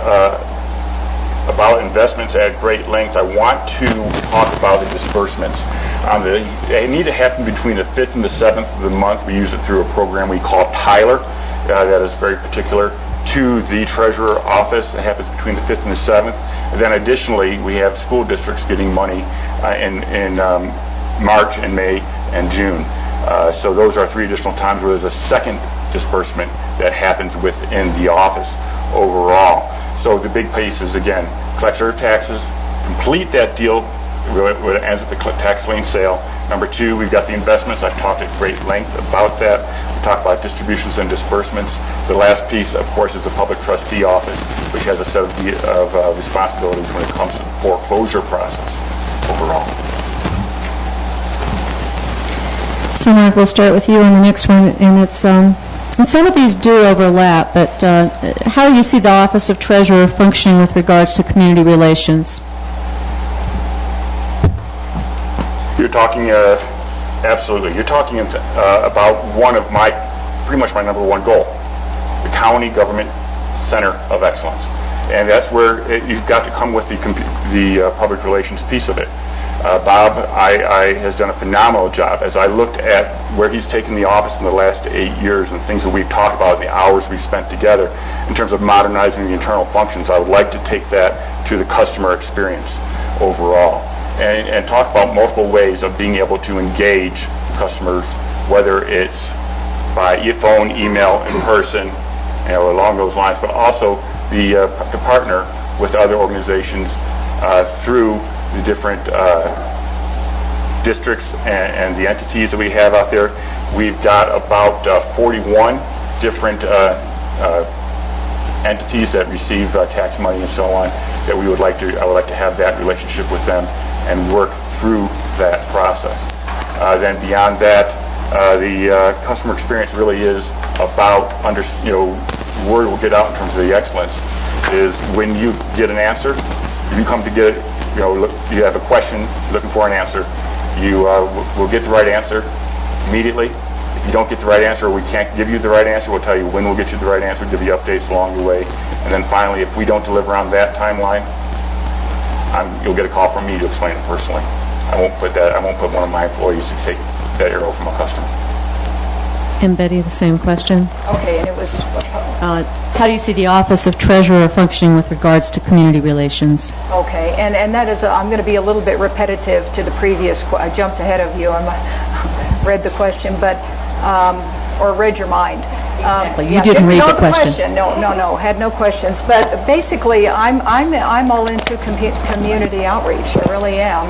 about investments at great length. I want to talk about the disbursements. They need to happen between the 5th and the 7th of the month. We use it through a program we call Tyler that is very particular to the Treasurer Office. It happens between the 5th and the 7th. And then additionally, we have school districts getting money in March and May and June. So those are 3 additional times where there's a second disbursement that happens within the office overall. So the big piece is, again, collector of taxes, complete that deal when it ends with the tax lien sale. Number 2, we've got the investments. I've talked at great length about that. We talked about distributions and disbursements. The last piece, of course, is the public trustee office, which has a set of responsibilities when it comes to the foreclosure process overall. So Mark, we'll start with you on the next one, and it's and some of these do overlap, but how do you see the Office of Treasurer functioning with regards to community relations? You're talking, absolutely. You're talking about one of pretty much my number 1 goal, the County Government Center of Excellence. And that's where you've got to come with the public relations piece of it. Bob has done a phenomenal job. As I looked at where he's taken the office in the last 8 years and things that we've talked about, the hours we've spent together in terms of modernizing the internal functions, I would like to take that to the customer experience overall and talk about multiple ways of being able to engage customers, whether it's by phone, email, in person, along those lines, but also to partner with other organizations through the different districts and the entities that we have out there. We've got about 41 different entities that receive tax money and so on that I would like to have that relationship with them and work through that process. Then beyond that, the customer experience really is about word will get out in terms of the excellence is when you get an answer, if you come to get you have a question, looking for an answer, you will get the right answer immediately. If you don't get the right answer, or we can't give you the right answer, we'll tell you when we'll get you the right answer, give you updates along the way. And then finally, if we don't deliver on that timeline, you'll get a call from me to explain it personally. I won't put one of my employees to take that arrow from a customer. And Betty, the same question. Okay, and it was, How do you see the Office of Treasurer functioning with regards to community relations? okay, and that is, I'm going to be a little bit repetitive to the previous, I jumped ahead of you, I read the question, but, or read your mind. Exactly. You didn't read the question. No, had no questions. But basically, I'm all into community outreach. I really am.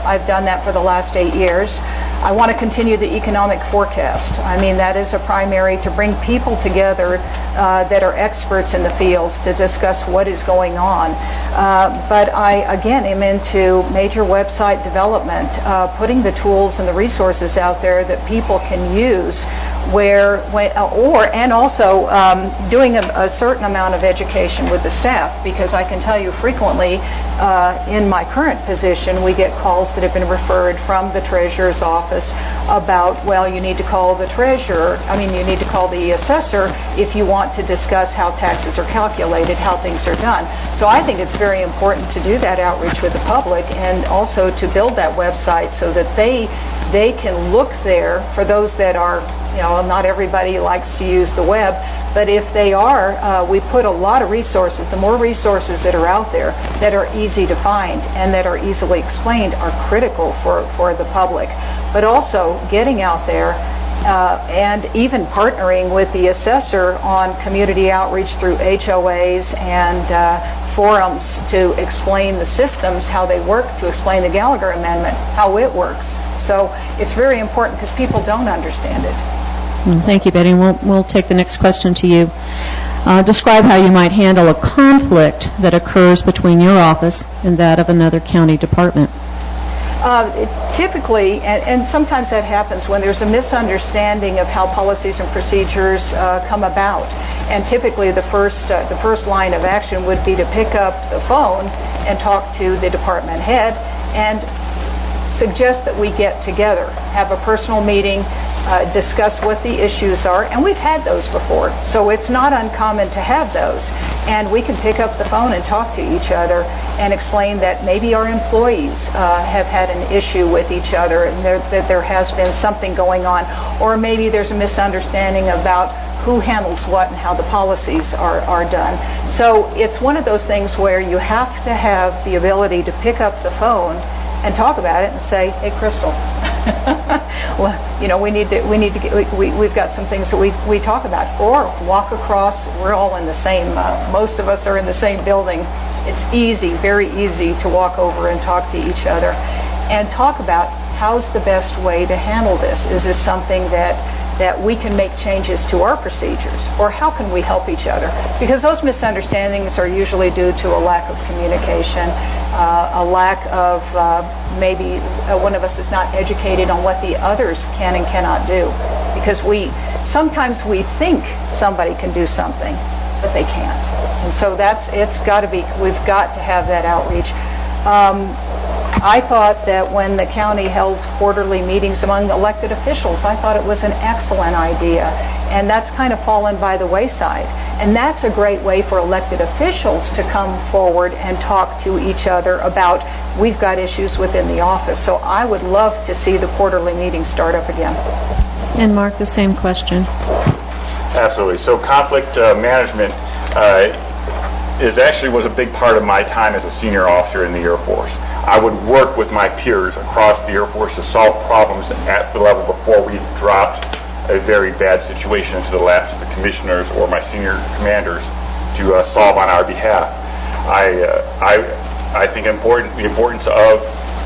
I've done that for the last 8 years. I want to continue the economic forecast. I mean, that is a primary to bring people together that are experts in the fields to discuss what is going on. But I, again, am into major website development, putting the tools and the resources out there that people can use and also doing a certain amount of education with the staff, because I can tell you frequently in my current position we get calls that have been referred from the treasurer's office about, well, you need to call the you need to call the assessor if you want to discuss how taxes are calculated, how things are done. So I think it's very important to do that outreach with the public, and also to build that website so that they can look there for those that are, not everybody likes to use the web, but if they are, we put a lot of resources. The more resources that are out there that are easy to find and that are easily explained are critical for the public. But also getting out there and even partnering with the assessor on community outreach through HOAs and forums to explain the systems, how they work, to explain the Gallagher Amendment, how it works. So it's very important because people don't understand it. Thank you, Betty. We'll take the next question to you. Describe how you might handle a conflict that occurs between your office and that of another county department. Typically, and sometimes that happens when there's a misunderstanding of how policies and procedures come about. And typically the first line of action would be to pick up the phone and talk to the department head and suggest that we get together, have a personal meeting, discuss what the issues are, and we've had those before, so it's not uncommon to have those. And we can pick up the phone and talk to each other and explain that maybe our employees have had an issue with each other and that there has been something going on, or maybe there's a misunderstanding about who handles what and how the policies are done. So it's one of those things where you have to have the ability to pick up the phone and talk about it and say, hey, Crystal, well, we've got some things that we talk about. Or walk across, we're all in the same, most of us are in the same building. It's easy, very easy to walk over and talk to each other and talk about how's the best way to handle this. Is this something that we can make changes to our procedures, or how can we help each other? Because those misunderstandings are usually due to a lack of communication, a lack of maybe one of us is not educated on what the others can and cannot do. Because sometimes we think somebody can do something, but they can't. And so we've got to have that outreach. I thought that when the county held quarterly meetings among elected officials, I thought it was an excellent idea. And that's kind of fallen by the wayside. And that's a great way for elected officials to come forward and talk to each other about, we've got issues within the office. So I would love to see the quarterly meetings start up again. And Mark, the same question. Absolutely. So conflict management was a big part of my time as a senior officer in the Air Force. I would work with my peers across the Air Force to solve problems at the level before we dropped a very bad situation into the laps of the commissioners or my senior commanders to solve on our behalf. I think the importance of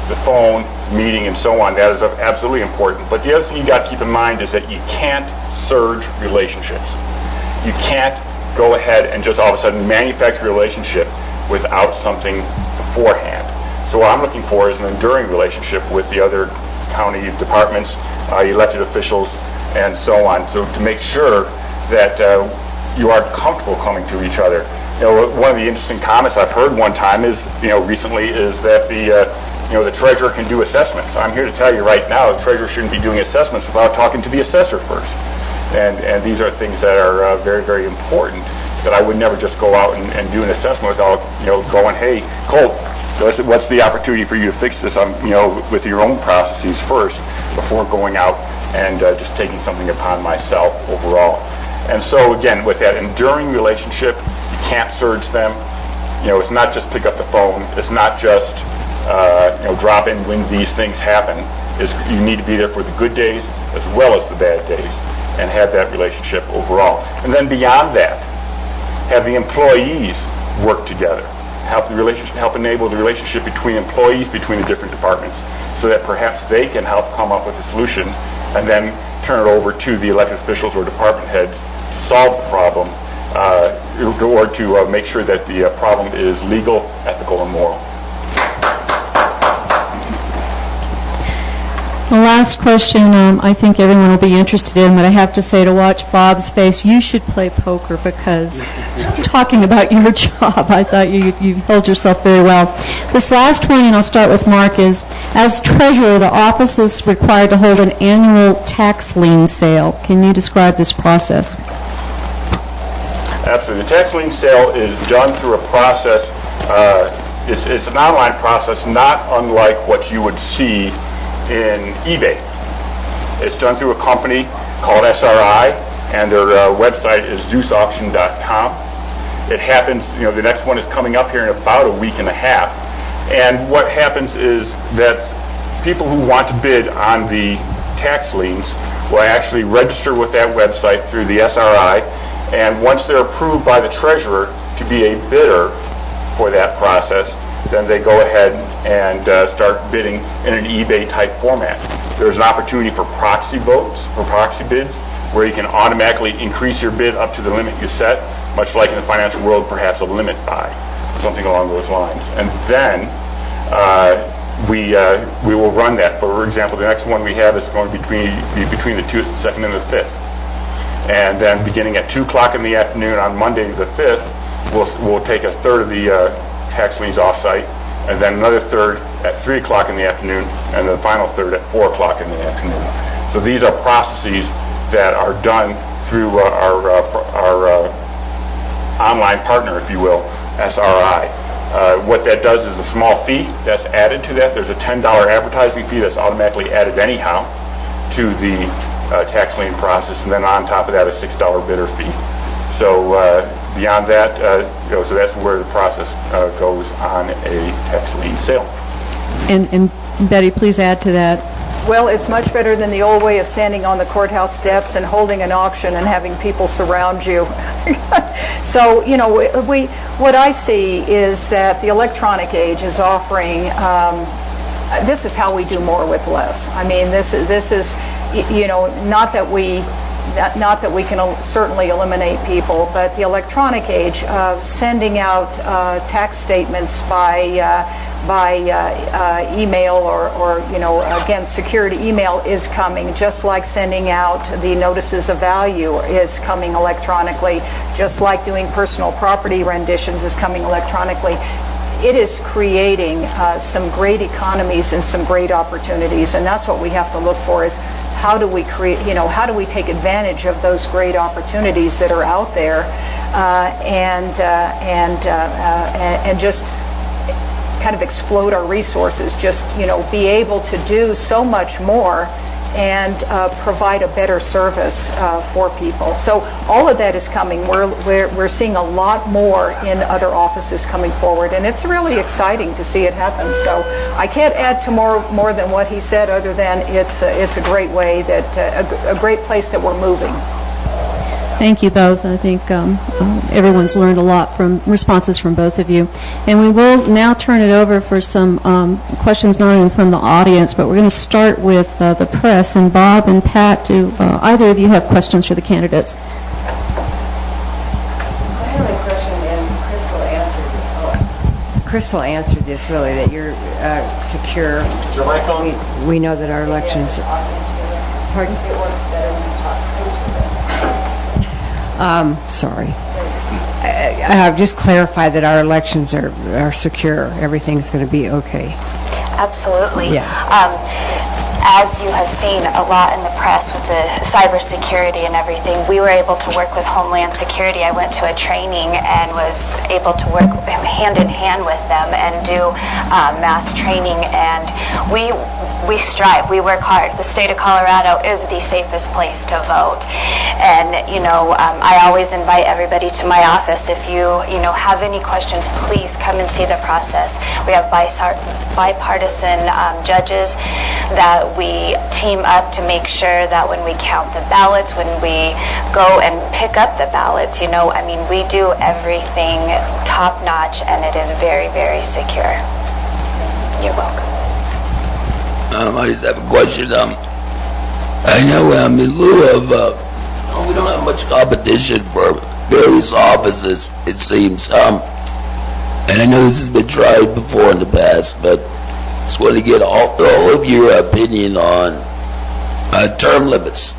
the phone meeting and so on, that is absolutely important. But the other thing you got to keep in mind is that you can't surge relationships. You can't go ahead and just all of a sudden manufacture a relationship without something beforehand. So what I'm looking for is an enduring relationship with the other county departments, elected officials, and so on. So to make sure that you are comfortable coming to each other. One of the interesting comments I've heard one time is, recently, is that the treasurer can do assessments. I'm here to tell you right now, the treasurer shouldn't be doing assessments without talking to the assessor first. And these are things that are very, very important, that I would never just go out and do an assessment without, going, hey, Colt, what's the opportunity for you to fix this with your own processes first before going out and just taking something upon myself overall. And so again, with that enduring relationship, you can't surge them. It's not just pick up the phone. It's not just drop in when these things happen. You need to be there for the good days as well as the bad days, and have that relationship overall. And then beyond that, have the employees work together. Help enable the relationship between employees, between the different departments, so that perhaps they can help come up with a solution, and then turn it over to the elected officials or department heads to solve the problem, or to make sure that the problem is legal, ethical, and moral. The last question I think everyone will be interested in, but I have to say, to watch Bob's face, you should play poker, because talking about your job, I thought you held yourself very well. This last one, and I'll start with Mark, is as treasurer, the office is required to hold an annual tax lien sale. Can you describe this process? Absolutely. The tax lien sale is done through a process. It's an online process, not unlike what you would see in eBay. It's done through a company called SRI, and their website is ZeusAuction.com. It happens, the next one is coming up here in about a week and a half. And what happens is that people who want to bid on the tax liens will actually register with that website through the SRI, and once they're approved by the treasurer to be a bidder for that process, then they go ahead and start bidding in an eBay-type format. There's an opportunity for proxy votes, for proxy bids, where you can automatically increase your bid up to the limit you set, much like in the financial world, perhaps a limit buy, something along those lines. And then we will run that. For example, the next one we have is going to be between the 2nd and the 5th. And then beginning at 2 o'clock in the afternoon on Monday the 5th, we'll take a third of the tax liens off-site, and then another third at 3 o'clock in the afternoon, and the final third at 4 o'clock in the afternoon. So these are processes that are done through our online partner, if you will, SRI. What that does is a small fee that's added to that. There's a $10 advertising fee that's automatically added anyhow to the tax lien process, and then on top of that a $6 bidder fee. So beyond that, so that's where the process goes on a tax lien sale. And Betty, please add to that. Well, it's much better than the old way of standing on the courthouse steps and holding an auction and having people surround you. So, what I see is that the electronic age is offering, this is how we do more with less. I mean, this is not that we can certainly eliminate people, but the electronic age of sending out tax statements by email or again, security email is coming, just like sending out the notices of value is coming electronically, just like doing personal property renditions is coming electronically. It is creating some great economies and some great opportunities, and that's what we have to look for, is how do we create, how do we take advantage of those great opportunities that are out there, and just kind of explode our resources, just be able to do so much more and provide a better service for people. So all of that is coming. We're seeing a lot more in other offices coming forward, and it's really exciting to see it happen. So I can't add to more than what he said, other than it's a great way that a great place that we're moving. Thank you both. I think everyone's learned a lot from responses from both of you. And we will now turn it over for some questions not only from the audience, but we're going to start with the press. And Bob and Pat, do either of you have questions for the candidates? I have a question, and Crystal answered this, really, that you're secure. Is your mic on? We know that our elections... Pardon? It works better when you talk. Sorry. Just clarify that our elections are secure. Everything's going to be okay. Absolutely. Yeah. As you have seen a lot in the press with the cybersecurity and everything, we were able to work with Homeland Security. I went to a training and was able to work hand in hand with them and do mass training. And we we strive, we work hard. The state of Colorado is the safest place to vote. And, I always invite everybody to my office. If you have any questions, please come and see the process. We have bipartisan judges that we team up to make sure that when we count the ballots, when we go and pick up the ballots, we do everything top notch, and it is very, very secure. You're welcome. I just have a question. I know in lieu of, we don't have much competition for various offices, it seems. And I know this has been tried before in the past, but just want to get all of your opinion on term limits.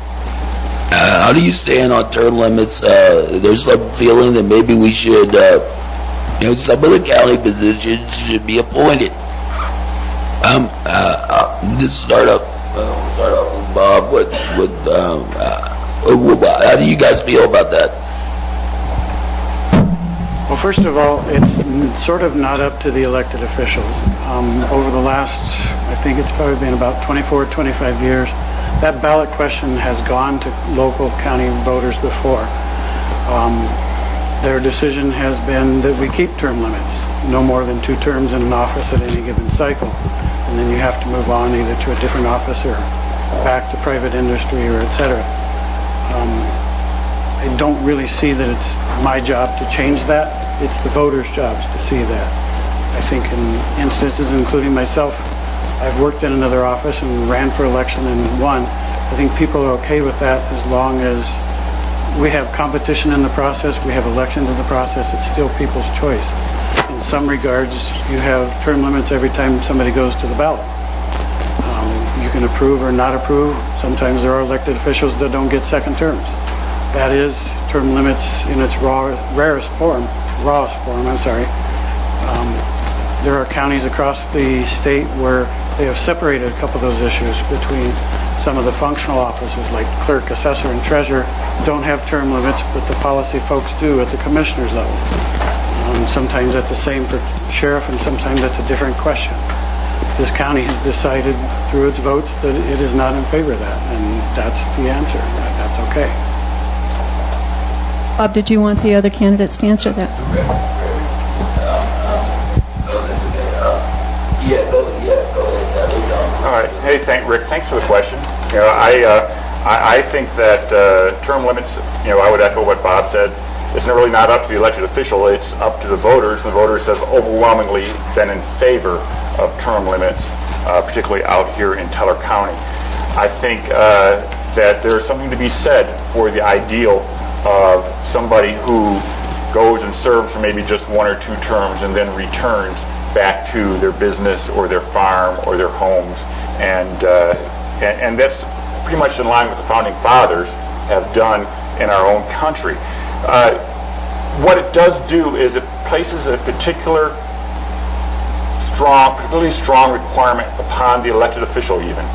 How do you stand on term limits? There's some feeling that maybe we should, some of the county positions should be appointed. This start off with Bob. How do you guys feel about that? Well, first of all, it's sort of not up to the elected officials. Over the last, I think it's probably been about 24, 25 years, that ballot question has gone to local county voters before. Their decision has been that we keep term limits, no more than 2 terms in an office at any given cycle. And then you have to move on either to a different office or back to private industry or et cetera. I don't really see that it's my job to change that. It's the voters' jobs to see that. I think in instances, including myself, I've worked in another office and ran for election and won. I think people are okay with that as long as we have competition in the process, we have elections in the process, it's still people's choice. In some regards, you have term limits every time somebody goes to the ballot. You can approve or not approve. Sometimes there are elected officials that don't get second terms. That is term limits in its rawest form. There are counties across the state where they have separated a couple of those issues between some of the functional offices like clerk, assessor, and treasurer don't have term limits, but the policy folks do at the commissioner's level. Sometimes that's the same for sheriff, and sometimes that's a different question. This county has decided through its votes that it is not in favor of that, and that's the answer. That's okay. Bob, did you want the other candidates to answer that? All right. Hey, Rick, thanks for the question. I think that term limits, I would echo what Bob said. It's really not up to the elected official. It's up to the voters. The voters have overwhelmingly been in favor of term limits, particularly out here in Teller County. I think that there's something to be said for the ideal of somebody who goes and serves for maybe just 1 or 2 terms and then returns back to their business or their farm or their homes, and that's pretty much in line with the founding fathers have done in our own country. What it does do is it places a particularly strong requirement upon the elected official even,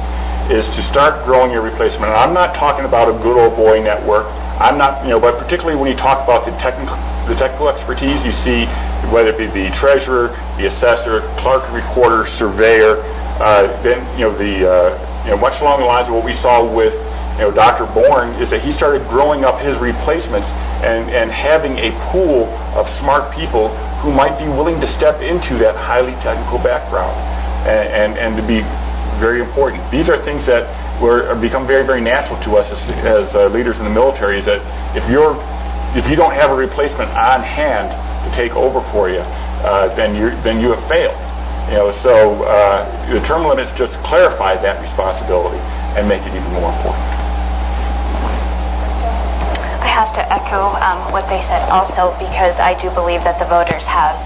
is to start growing your replacement. And I'm not talking about a good old boy network. I'm not, but particularly when you talk about the technical expertise, you see whether it be the treasurer, the assessor, clerk, recorder, surveyor, then much along the lines of what we saw with Dr. Bourne, is that he started growing up his replacements and having a pool of smart people who might be willing to step into that highly technical background and to be very important. These are things that become very, very natural to us as leaders in the military, is that if you don't have a replacement on hand to take over for you, then you have failed. So the term limits just clarify that responsibility and make it even more important. I have to echo what they said also, because I do believe that the voters have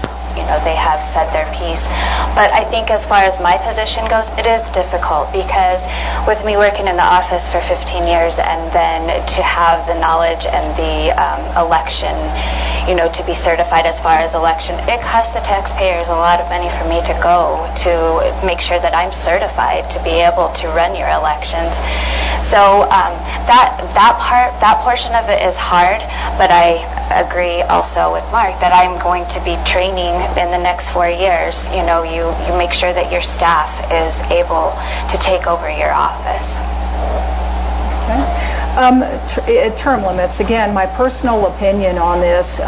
said their piece. But I think as far as my position goes, it is difficult, because with me working in the office for 15 years and then to have the knowledge and the election, to be certified as far as election, it costs the taxpayers a lot of money for me to go to make sure that I'm certified to be able to run your elections. So that portion of it is hard, but I agree also with Mark that I'm going to be training in the next 4 years. You know, you make sure that your staff is able to take over your office. Term limits, again, my personal opinion on this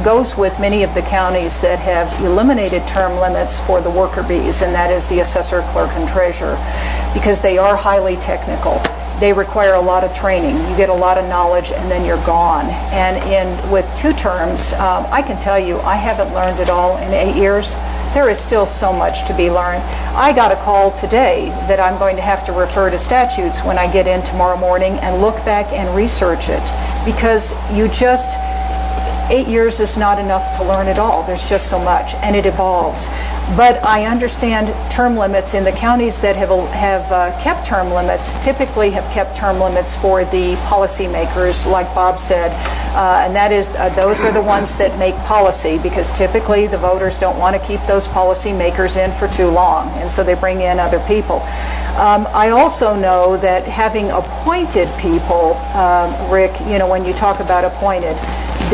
goes with many of the counties that have eliminated term limits for the worker bees, and that is the assessor, clerk, and treasurer, because they are highly technical. They require a lot of training. You get a lot of knowledge and then you're gone. And with 2 terms, I can tell you I haven't learned it all in 8 years. There is still so much to be learned. I got a call today that I'm going to have to refer to statutes when I get in tomorrow morning and look back and research it, because 8 years is not enough to learn it all. There's just so much, and it evolves. But I understand term limits in the counties that have kept term limits, typically have kept term limits for the policymakers, like Bob said, and that is those are the ones that make policy, because typically the voters don't want to keep those policymakers in for too long, and so they bring in other people. I also know that having appointed people, Rick, you know, when you talk about appointed,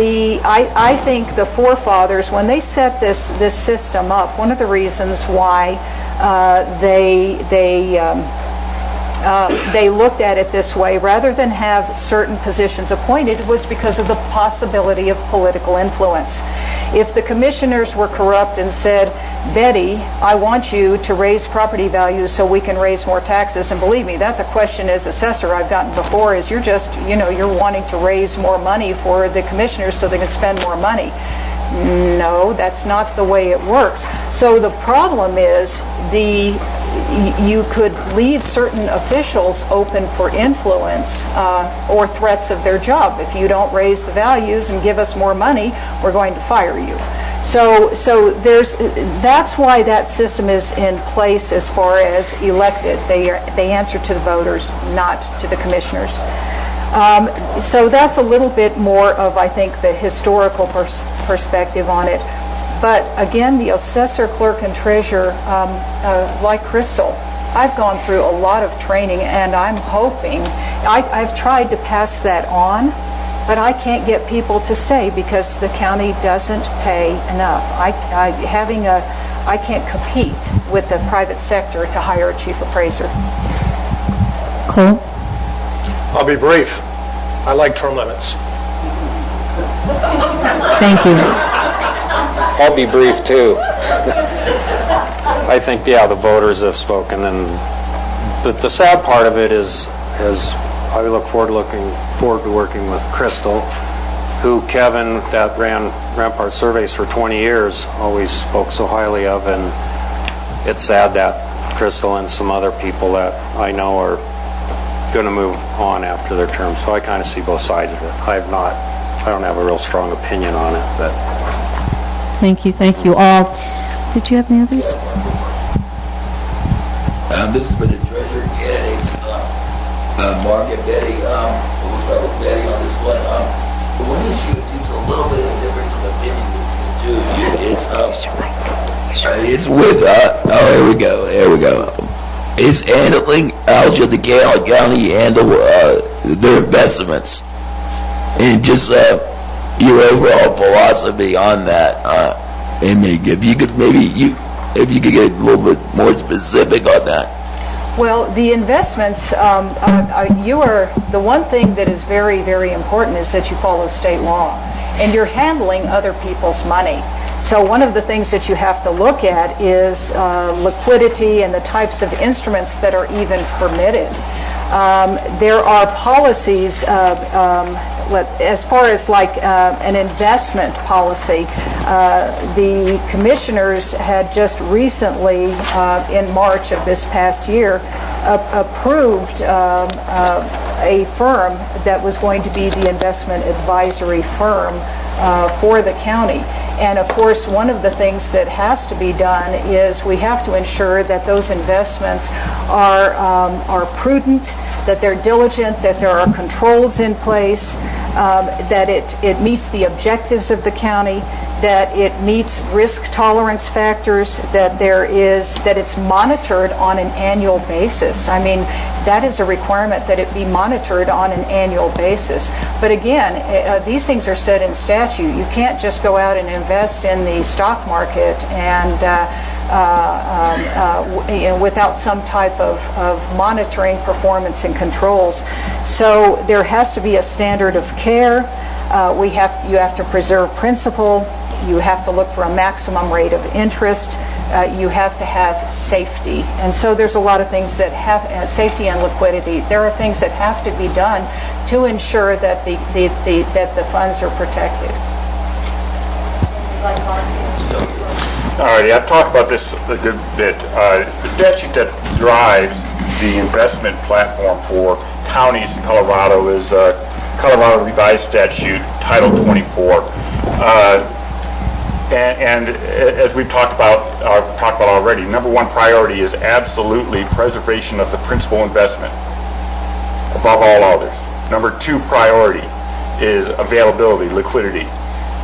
I think the forefathers, when they set this system up, one of the reasons why they looked at it this way, rather than have certain positions appointed, was because of the possibility of political influence. If the commissioners were corrupt and said, Betty, I want you to raise property values so we can raise more taxes, and believe me, that's a question as assessor I've gotten before, is you're just, you know, you're wanting to raise more money for the commissioners so they can spend more money. No, that's not the way it works. So the problem is you could leave certain officials open for influence or threats of their job. If you don't raise the values and give us more money, we're going to fire you. So that's why that system is in place as far as elected. They answer to the voters, not to the commissioners. So that's a little bit more of, I think, the historical perspective on it. But again, the assessor, clerk, and treasurer, like Crystal, I've gone through a lot of training, and I'm hoping, I've tried to pass that on, but I can't get people to stay because the county doesn't pay enough. I can't compete with the private sector to hire a chief appraiser. Cole? I'll be brief. I like term limits. Thank you. I'll be brief too. I think, yeah, the voters have spoken, and the sad part of it is I look forward to working with Crystal, who Kevin, that ran Rampart Surveys for 20 years, always spoke so highly of, and it's sad that Crystal and some other people that I know are going to move on after their term. So I kind of see both sides of it. I don't have a real strong opinion on it, but. Thank you all. Did you have any others? This is for the treasurer candidates, Mark and Betty. We'll start with Betty on this one. The one issue, it seems a little bit of difference of opinion between the two. It's with, here we go. It's handling, how should the county handle their investments? And just your overall philosophy on that. And if you could get a little bit more specific on that. Well, the investments, the one thing that is very, very important is that you follow state law, and you're handling other people's money. So one of the things that you have to look at is liquidity and the types of instruments that are even permitted. There are policies, as far as like an investment policy, the commissioners had just recently, in March of this past year, approved a firm that was going to be the investment advisory firm for the county. And of course, one of the things that has to be done is we have to ensure that those investments are prudent, that they're diligent, that there are controls in place, that it meets the objectives of the county, that it meets risk tolerance factors, that it's monitored on an annual basis. I mean, that is a requirement that it be monitored on an annual basis. But again, these things are set in statute. You can't just go out and invest in the stock market and without some type of monitoring, performance, and controls. So there has to be a standard of care. You have to preserve principle. You have to look for a maximum rate of interest. You have to have safety. And so there's a lot of things that have safety and liquidity. There are things that have to be done to ensure that the funds are protected. All right, I've talked about this a good bit. The statute that drives the investment platform for counties in Colorado is Colorado Revised Statute Title 24. And as we've talked about already, number one priority is absolutely preservation of the principal investment above all others. Number two priority is availability, liquidity.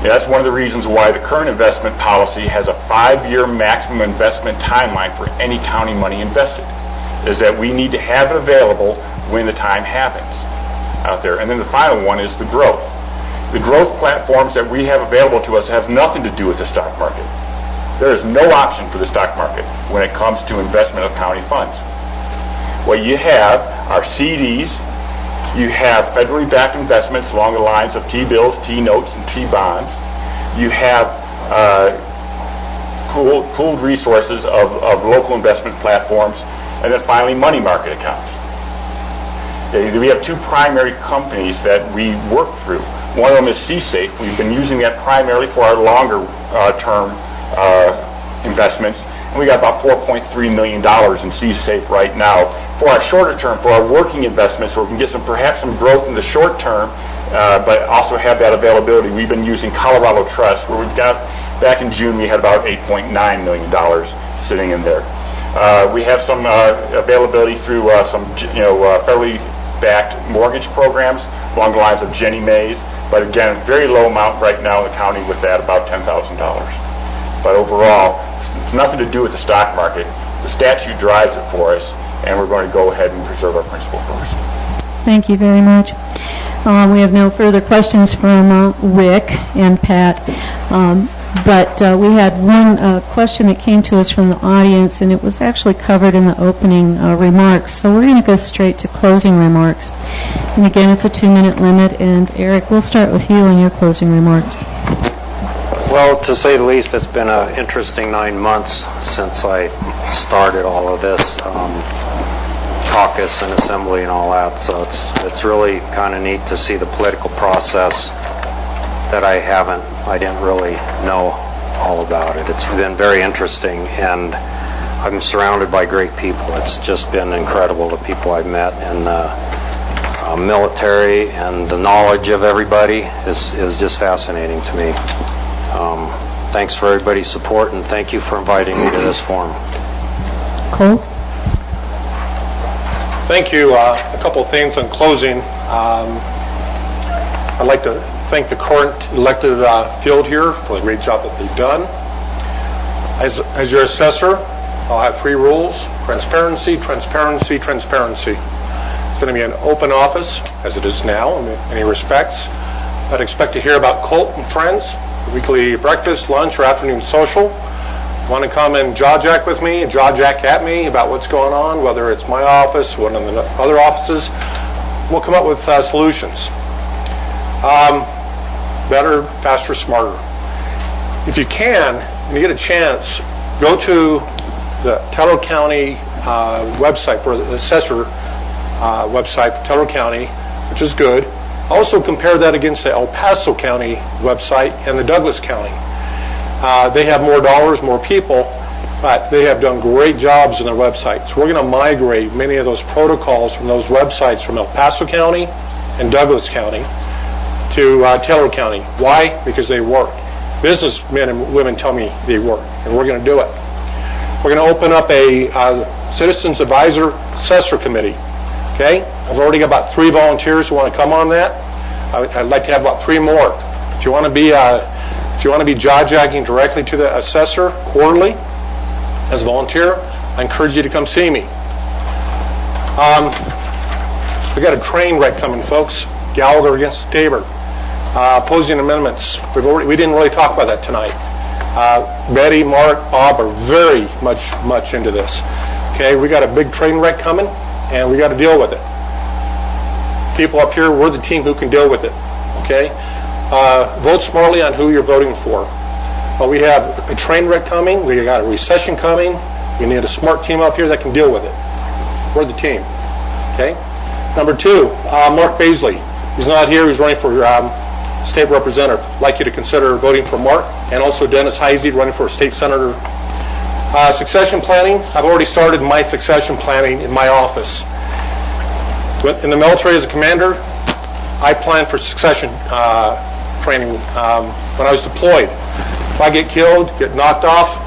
That's one of the reasons why the current investment policy has a 5-year maximum investment timeline for any county money invested, is that we need to have it available when the time happens out there. And then the final one is the growth. The growth platforms that we have available to us have nothing to do with the stock market. There is no option for the stock market when it comes to investment of county funds. What you have are CDs, you have federally backed investments along the lines of T-bills, T-notes, and T-bonds. You have pooled resources of local investment platforms, and then finally money market accounts. We have two primary companies that we work through. One of them is CSAFE. We've been using that primarily for our longer term investments. And we got about $4.3 million in CSAFE right now. For our shorter term, for our working investments, where we can get perhaps some growth in the short term, but also have that availability, we've been using Colorado Trust, where we've got, back in June, we had about $8.9 million sitting in there. We have some availability through some federally backed mortgage programs along the lines of Jenny Mae's. But again, very low amount right now in the county with that, about $10,000. But overall, it's nothing to do with the stock market. The statute drives it for us, and we're going to go ahead and preserve our principle first. Thank you very much. We have no further questions from Rick and Pat. But we had one question that came to us from the audience, and it was actually covered in the opening remarks. So we're going to go straight to closing remarks. And again, it's a 2-minute limit. And Eric, we'll start with you on your closing remarks. Well, to say the least, it's been an interesting 9 months since I started all of this caucus and assembly and all that. So it's really kind of neat to see the political process that I didn't really know all about it. It's been very interesting, and I'm surrounded by great people. It's just been incredible, the people I've met in the military, and the knowledge of everybody is just fascinating to me. Thanks for everybody's support, and thank you for inviting me to this forum. Colt? Thank you. A couple of things in closing. I'd like to thank the current elected field here for the great job that they've done. As your assessor, I'll have 3 rules: transparency, transparency, transparency. It's going to be an open office, as it is now in many respects. I'd expect to hear about Colt and Friends, weekly breakfast, lunch, or afternoon social. Want to come and jaw-jack with me and jaw-jack at me about what's going on, whether it's my office, one of the other offices. We'll come up with solutions. Better, faster, smarter. If you can, and you get a chance, go to the Teller County website, for the assessor website for Teller County, which is good. Also compare that against the El Paso County website and the Douglas County. They have more dollars, more people, but they have done great jobs on their website. So we're going to migrate many of those protocols from those websites from El Paso County and Douglas County to Teller County. Why? Because they work. Businessmen and women tell me they work, and we're going to do it. We're going to open up a Citizens Advisor Assessor Committee. Okay? I've already got about 3 volunteers who want to come on that. I'd like to have about 3 more. If you want to be jaw-jacking directly to the assessor quarterly as a volunteer, I encourage you to come see me. We got a train wreck coming, folks. Gallagher against Tabor. Opposing amendments. We didn't really talk about that tonight. Betty, Mark, Bob are very much into this. Okay, we got a big train wreck coming, and we got to deal with it. People up here, we're the team who can deal with it. Okay, vote smartly on who you're voting for. We have a train wreck coming. We got a recession coming. We need a smart team up here that can deal with it. We're the team. Okay. Number 2, Mark Baisley. He's not here. He's running for state representative. I'd like you to consider voting for Mark, and also Dennis Heisey running for state senator. Succession planning. I've already started my succession planning in my office. In the military as a commander, I plan for succession training when I was deployed. If I get killed, get knocked off,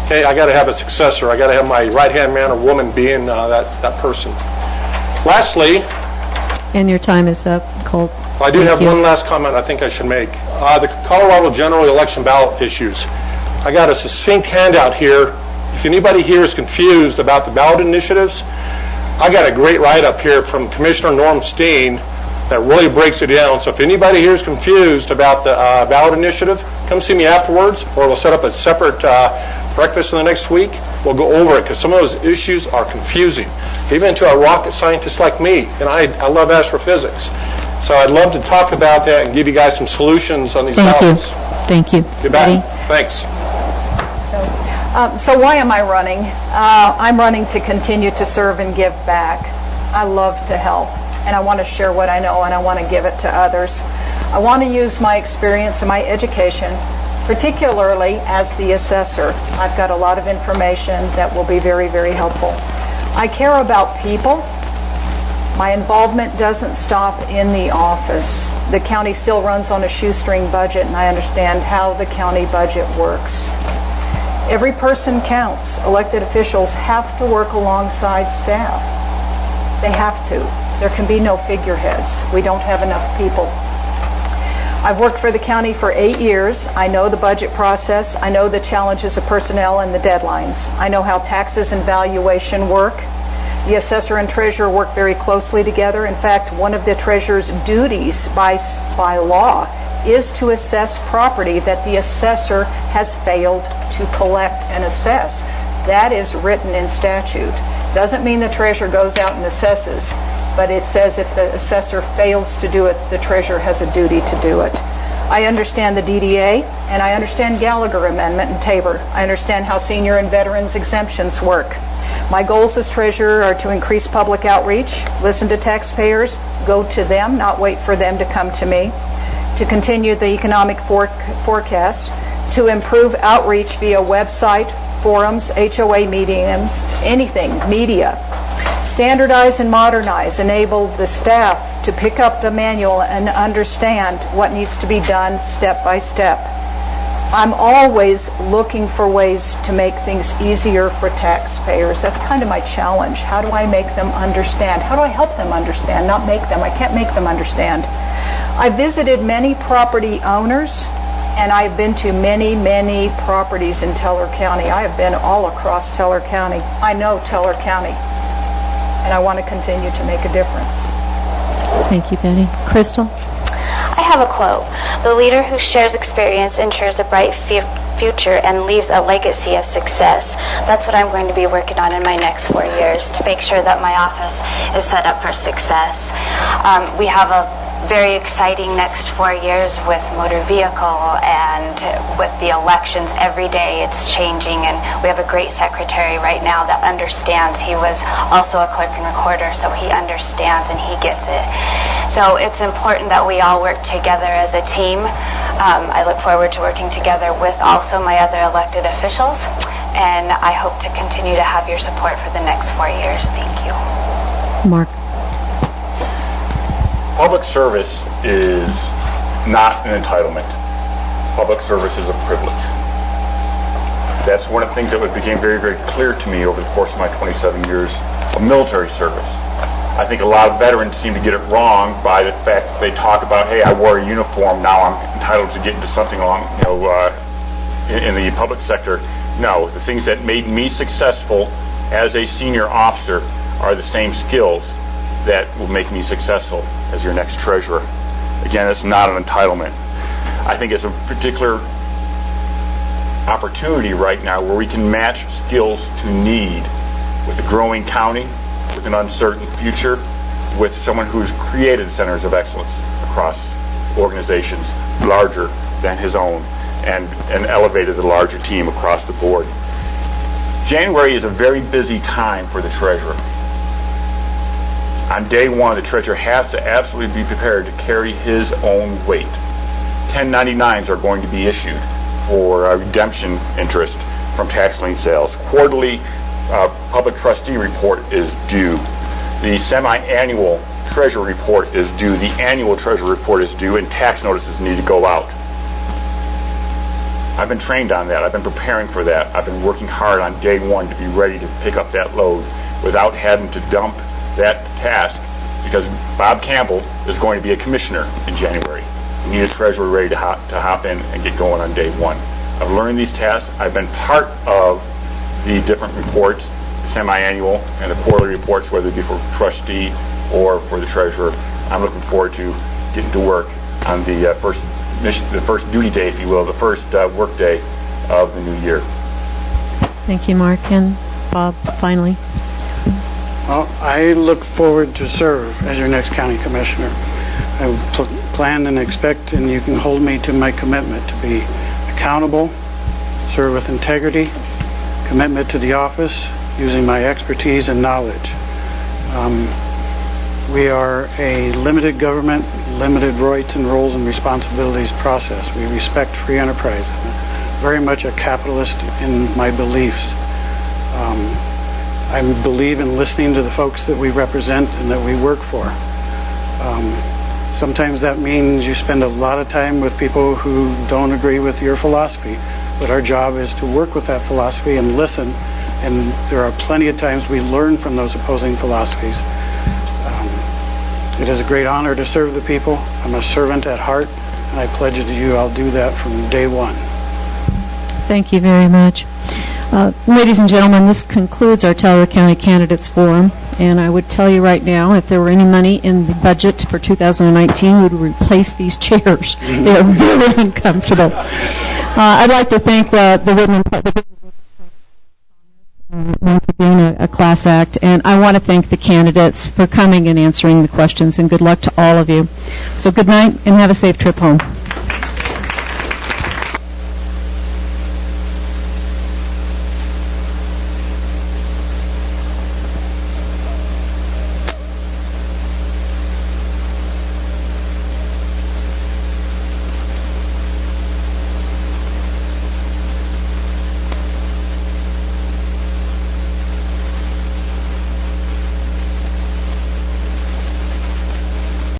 okay, I got to have a successor. I got to have my right-hand man or woman being that person. Lastly, And your time is up, Colt. I do have one last comment I think I should make. The Colorado general election ballot issues. I got a succinct handout here. If anybody here is confused about the ballot initiatives, I got a great write-up here from Commissioner Norm Steen that really breaks it down. So if anybody here is confused about the ballot initiative, come see me afterwards, or we'll set up a separate breakfast in the next week. We'll go over it, because some of those issues are confusing, even to a rocket scientist like me, and I love astrophysics. So I'd love to talk about that and give you guys some solutions on these ballots. Thank you. You bet. Thanks. So why am I running? I'm running to continue to serve and give back. I love to help, and I want to share what I know, and I want to give it to others. I want to use my experience and my education, particularly as the assessor. I've got a lot of information that will be very, very helpful. I care about people. My involvement doesn't stop in the office. The county still runs on a shoestring budget, and I understand how the county budget works. Every person counts. Elected officials have to work alongside staff. They have to. There can be no figureheads. We don't have enough people. I've worked for the county for 8 years. I know the budget process. I know the challenges of personnel and the deadlines. I know how taxes and valuation work. The assessor and treasurer work very closely together. In fact, one of the treasurer's duties by law is to assess property that the assessor has failed to collect and assess. That is written in statute. Doesn't mean the treasurer goes out and assesses, but it says if the assessor fails to do it, the treasurer has a duty to do it. I understand the DDA, and I understand Gallagher Amendment and Tabor. I understand how senior and veterans exemptions work. My goals as treasurer are to increase public outreach, listen to taxpayers, go to them, not wait for them to come to me, to continue the economic forecast, to improve outreach via website, forums, HOA meetings, anything, media. Standardize and modernize, enable the staff to pick up the manual and understand what needs to be done step by step. I'm always looking for ways to make things easier for taxpayers. That's kind of my challenge. How do I make them understand? How do I help them understand, not make them? I can't make them understand. I visited many property owners, and I've been to many, many properties in Teller County. I have been all across Teller County. I know Teller County, and I want to continue to make a difference. Thank you, Betty. Crystal? I have a quote. The leader who shares experience ensures a bright future and leaves a legacy of success. That's what I'm going to be working on in my next 4 years, to make sure that my office is set up for success. We have a very exciting next 4 years with motor vehicle and with the elections. Every day it's changing, and we have a great secretary right now that understands. He was also a clerk and recorder, so he understands and he gets it. So it's important that we all work together as a team. I look forward to working together with also my other elected officials, and I hope to continue to have your support for the next 4 years. Thank you. Mark? Public service is not an entitlement. Public service is a privilege. That's one of the things that became very, very clear to me over the course of my 27 years of military service. I think a lot of veterans seem to get it wrong by the fact that they talk about, hey, I wore a uniform, now I'm entitled to get into something along, in the public sector. No, the things that made me successful as a senior officer are the same skills that will make me successful as your next treasurer. Again, it's not an entitlement. I think it's a particular opportunity right now where we can match skills to need with a growing county, with an uncertain future, with someone who's created centers of excellence across organizations larger than his own and elevated the larger team across the board. January is a very busy time for the treasurer. On day one, the treasurer has to absolutely be prepared to carry his own weight. 1099s are going to be issued for redemption interest from tax lien sales. Quarterly public trustee report is due. The semi-annual treasurer report is due. The annual treasurer report is due, and tax notices need to go out. I've been trained on that. I've been preparing for that. I've been working hard on day one to be ready to pick up that load without having to dump that task, because Bob Campbell is going to be a commissioner in January. We need a treasurer ready to hop in and get going on day one. I've learned these tasks. I've been part of the different reports, the semi-annual and the quarterly reports, whether it be for trustee or for the treasurer. I'm looking forward to getting to work on the first duty day, if you will, the first work day of the new year. Thank you, Mark. And Bob, finally. Well, I look forward to serve as your next county commissioner. I plan and expect, and you can hold me to my commitment to be accountable, serve with integrity, commitment to the office, using my expertise and knowledge. We are a limited government, limited rights and roles and responsibilities process. We respect free enterprise. I'm very much a capitalist in my beliefs. I believe in listening to the folks that we represent and that we work for. Sometimes that means you spend a lot of time with people who don't agree with your philosophy, but our job is to work with that philosophy and listen, and there are plenty of times we learn from those opposing philosophies. It is a great honor to serve the people. I'm a servant at heart, and I pledge it to you I'll do that from day one. Thank you very much. Ladies and gentlemen, this concludes our Teller County Candidates Forum, and I would tell you right now, if there were any money in the budget for 2019, we would replace these chairs. They are very uncomfortable. I'd like to thank the Whitman Public for being a class act, and I want to thank the candidates for coming and answering the questions, and good luck to all of you. So good night, and have a safe trip home.